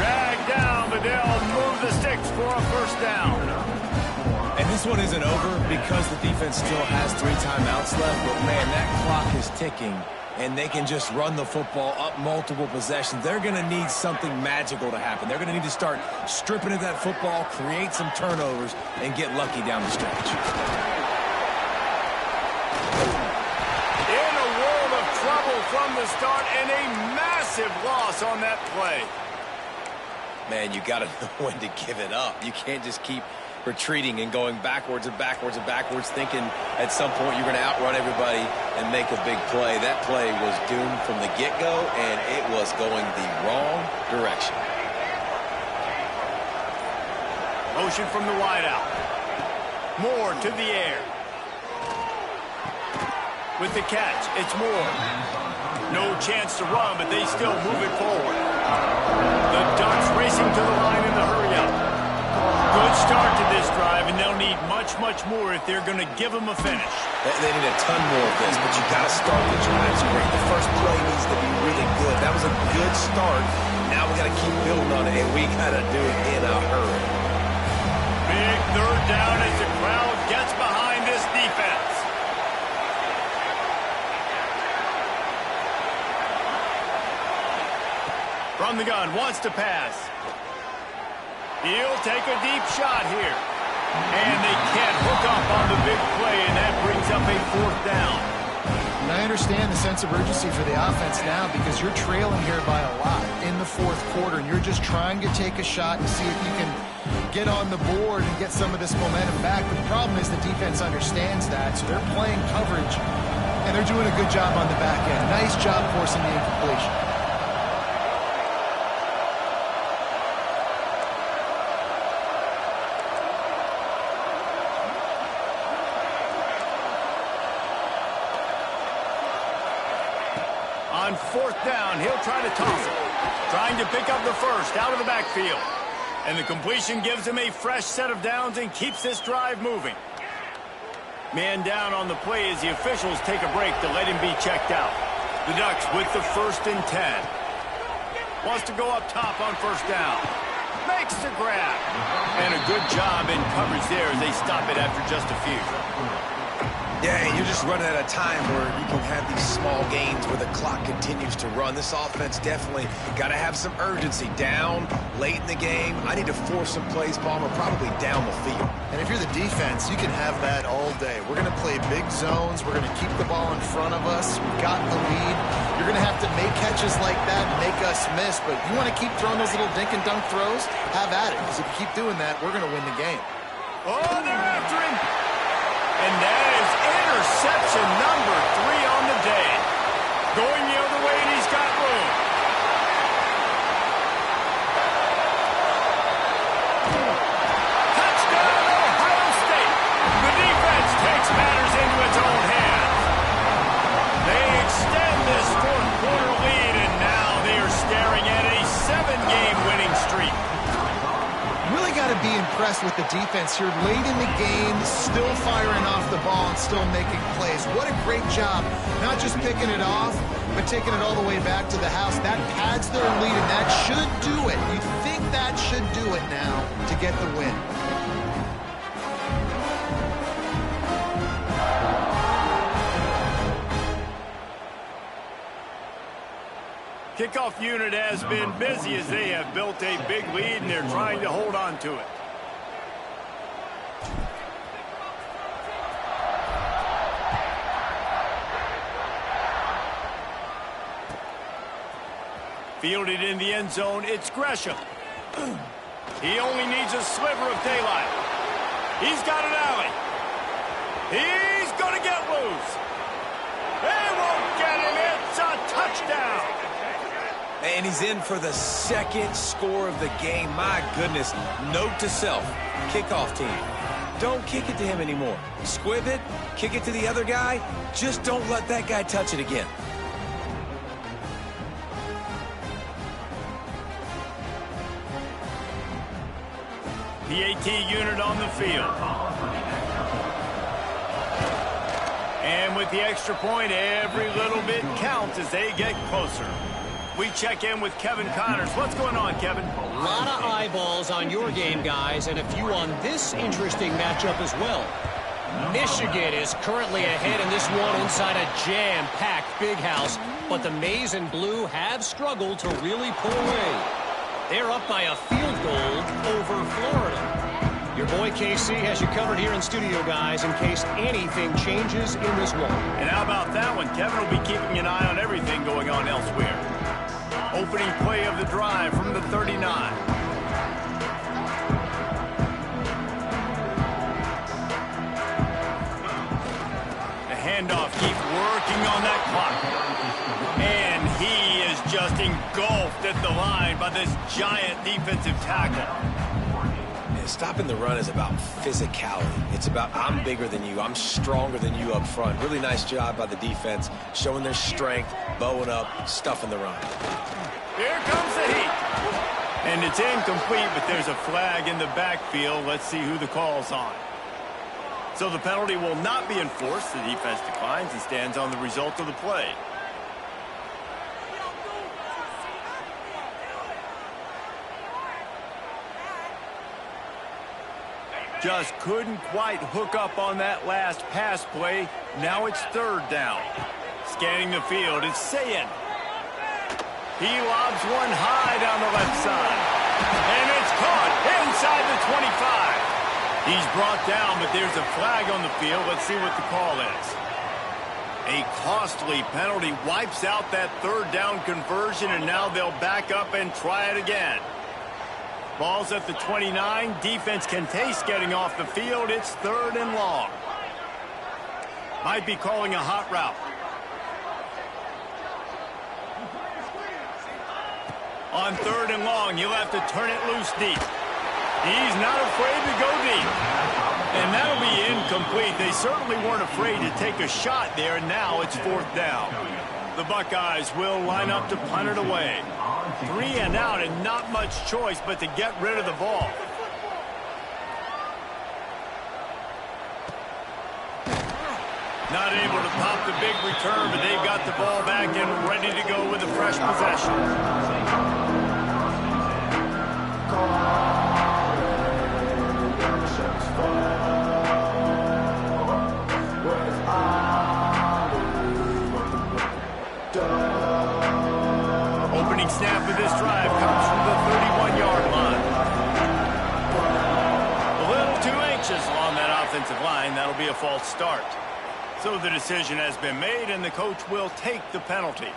Drag down, but they'll move the sticks for a first down. And this one isn't over because the defense still has 3 timeouts left. But, man, that clock is ticking, and they can just run the football up multiple possessions. They're going to need something magical to happen. They're going to need to start stripping at that football, create some turnovers, and get lucky down the stretch. In a world of trouble from the start, and a massive loss on that play. Man, you got to know when to give it up. You can't just keep retreating and going backwards and backwards and backwards, thinking at some point you're going to outrun everybody and make a big play. That play was doomed from the get-go, and it was going the wrong direction. Motion from the wideout. Moore to the air. With the catch, it's Moore. No chance to run, but they still move it forward. The Ducks racing to the line in the hurry-up. Good start to this drive, and they'll need much, much more if they're going to give them a finish. They need a ton more of this, but you got to start the drives great. The first play needs to be really good. That was a good start. Now we got to keep building on it, and we got to do it in a hurry. Big third down as the crowd gets behind this defense. From the gun, wants to pass. He'll take a deep shot here. And they can't hook up on the big play, and that brings up a fourth down. And I understand the sense of urgency for the offense now because you're trailing here by a lot in the fourth quarter, and you're just trying to take a shot to see if you can get on the board and get some of this momentum back. But the problem is the defense understands that, so they're playing coverage, and they're doing a good job on the back end. Nice job forcing the incompletion. On fourth down, he'll try to toss it. Trying to pick up the first out of the backfield. And the completion gives him a fresh set of downs and keeps this drive moving. Man down on the play as the officials take a break to let him be checked out. The Ducks with the 1st and 10. Wants to go up top on first down. Makes the grab. And a good job in coverage there as they stop it after just a few. Yeah, and you're just running at a time where you can have these small gains where the clock continues to run. This offense definitely got to have some urgency. Down, late in the game. I need to force some plays, Palmer, probably down the field. And if you're the defense, you can have that all day. We're going to play big zones. We're going to keep the ball in front of us. We've got the lead. You're going to have to make catches like that and make us miss. But you want to keep throwing those little dink and dunk throws? Have at it. Because if you keep doing that, we're going to win the game. Oh, they're after him. And that is interception number 3 on the day. Going the other way, and he's got room. Touchdown, Ohio State. The defense takes matters into its own hands. They extend this fourth quarter lead, and now they are staring at a 7-game winning streak. Really got to be impressed with the defense here late in the game, still firing off the ball and still making plays. What a great job, not just picking it off, but taking it all the way back to the house. That pads their lead, and that should do it. You think that should do it now to get the win. Kickoff unit has been busy as they have built a big lead, and they're trying to hold on to it. Fielded in the end zone, it's Gresham. He only needs a sliver of daylight. He's got an alley. He's going to get loose. They won't get him. It's a touchdown. And he's in for the 2nd score of the game. My goodness. Note to self, kickoff team. Don't kick it to him anymore. Squib it, kick it to the other guy. Just don't let that guy touch it again. The AT unit on the field. And with the extra point, every little bit counts as they get closer. We check in with Kevin Connors. What's going on, Kevin? A lot of eyeballs on your game, guys, and a few on this interesting matchup as well. Michigan is currently ahead in this one inside a jam-packed big house, but the Maize and Blue have struggled to really pull away. They're up by a field goal over Florida. Your boy KC has you covered here in studio, guys, in case anything changes in this one. And how about that one? Kevin will be keeping an eye on everything going on elsewhere. Opening play of the drive from the 39. The handoff keeps working on that clock. And he is just engulfed at the line by this giant defensive tackle. Stopping the run is about physicality. It's about I'm bigger than you. I'm stronger than you up front. Really nice job by the defense, showing their strength, bowing up, stuffing the run. Here comes the heat. And it's incomplete, but there's a flag in the backfield. Let's see who the call's on. So the penalty will not be enforced. The defense declines and stands on the result of the play. Just couldn't quite hook up on that last pass play. Now it's 3rd down. Scanning the field, it's Sayin. He lobs one high down the left side. And it's caught inside the 25. He's brought down, but there's a flag on the field. Let's see what the call is. A costly penalty wipes out that third down conversion, and now they'll back up and try it again. Ball's at the 29. Defense can taste getting off the field. It's 3rd and long. Might be calling a hot route. On 3rd and long, you'll have to turn it loose deep. He's not afraid to go deep. And that'll be incomplete. They certainly weren't afraid to take a shot there, and now it's 4th down. The Buckeyes will line up to punt it away. 3 and out, and not much choice but to get rid of the ball. Not able to pop the big return, but they've got the ball back and ready to go with a fresh possession. Opening snap of this drive comes from the 31-yard line. A little too anxious along that offensive line. That'll be a false start. So the decision has been made, and the coach will take the penalty.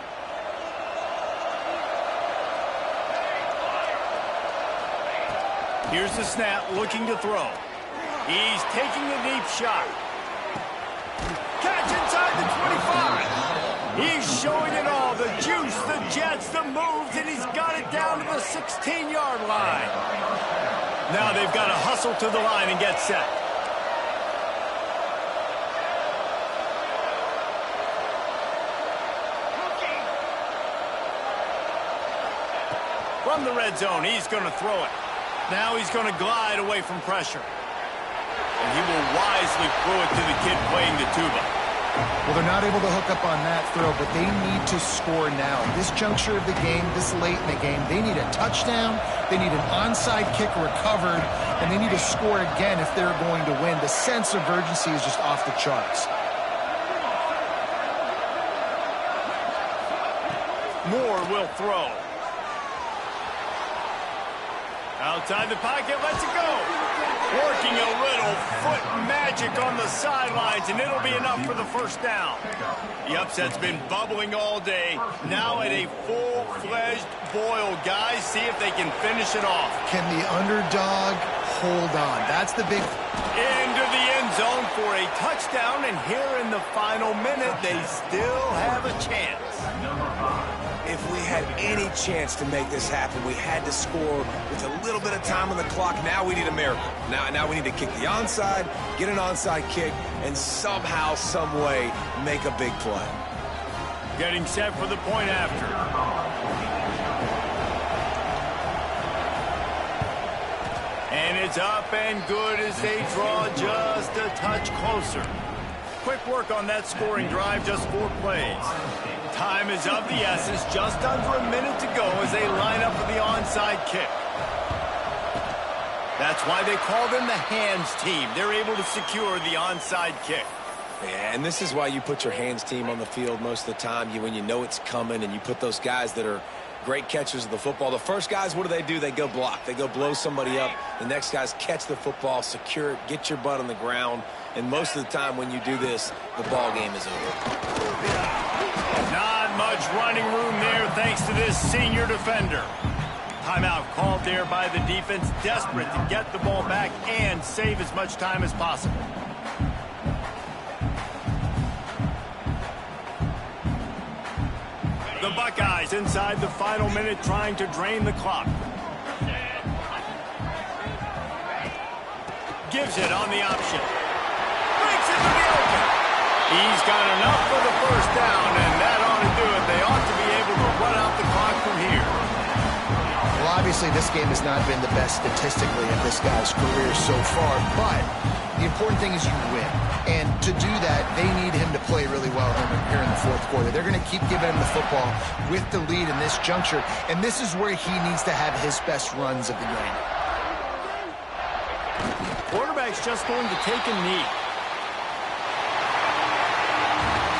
Here's the snap, looking to throw. He's taking a deep shot. Catch inside the 25. He's showing it all. The juice, the jets, the moves, and he's got it down to the 16-yard line. Now they've got to hustle to the line and get set. From the red zone, he's going to throw it. Now he's going to glide away from pressure. And he will wisely throw it to the kid playing the tuba. Well, they're not able to hook up on that throw, but they need to score now. This juncture of the game, this late in the game, they need a touchdown, they need an onside kick recovered, and they need to score again if they're going to win. The sense of urgency is just off the charts. Moore will throw. Outside the pocket, lets it go. Working a little foot magic on the sidelines, and it'll be enough for the first down. The upset's been bubbling all day. Now at a full-fledged boil. Guys, see if they can finish it off. Can the underdog hold on? That's the big... Into the end zone for a touchdown, and here in the final minute, they still have a chance. If we had any chance to make this happen, we had to score with a little bit of time on the clock. Now we need a miracle. Now we need to kick the onside, get an onside kick, and somehow, some way, make a big play. Getting set for the point after. And it's up and good as they draw just a touch closer. Quick work on that scoring drive, just 4 plays. Time is of the essence, just under a minute to go as they line up for the onside kick. That's why they call them the hands team. They're able to secure the onside kick. Yeah, and this is why you put your hands team on the field most of the time. When you know it's coming, and you put those guys that are great catchers of the football. The first guys, what do? They go block. They go blow somebody up. The next guys catch the football, secure it, get your butt on the ground. And most of the time when you do this, the ball game is over. Not much running room there thanks to this senior defender. Timeout called there by the defense, desperate to get the ball back and save as much time as possible. The Buckeyes inside the final minute trying to drain the clock. Gives it on the option. Breaks it to the open. He's got enough for the first down, and that ought to do it. They ought to be able to run out the clock from here. Well, obviously, this game has not been the best statistically in this guy's career so far, but the important thing is you win. And to do that, they need him to play really well here in the fourth quarter. They're going to keep giving him the football with the lead in this juncture, and this is where he needs to have his best runs of the game. Quarterback's just going to take a knee.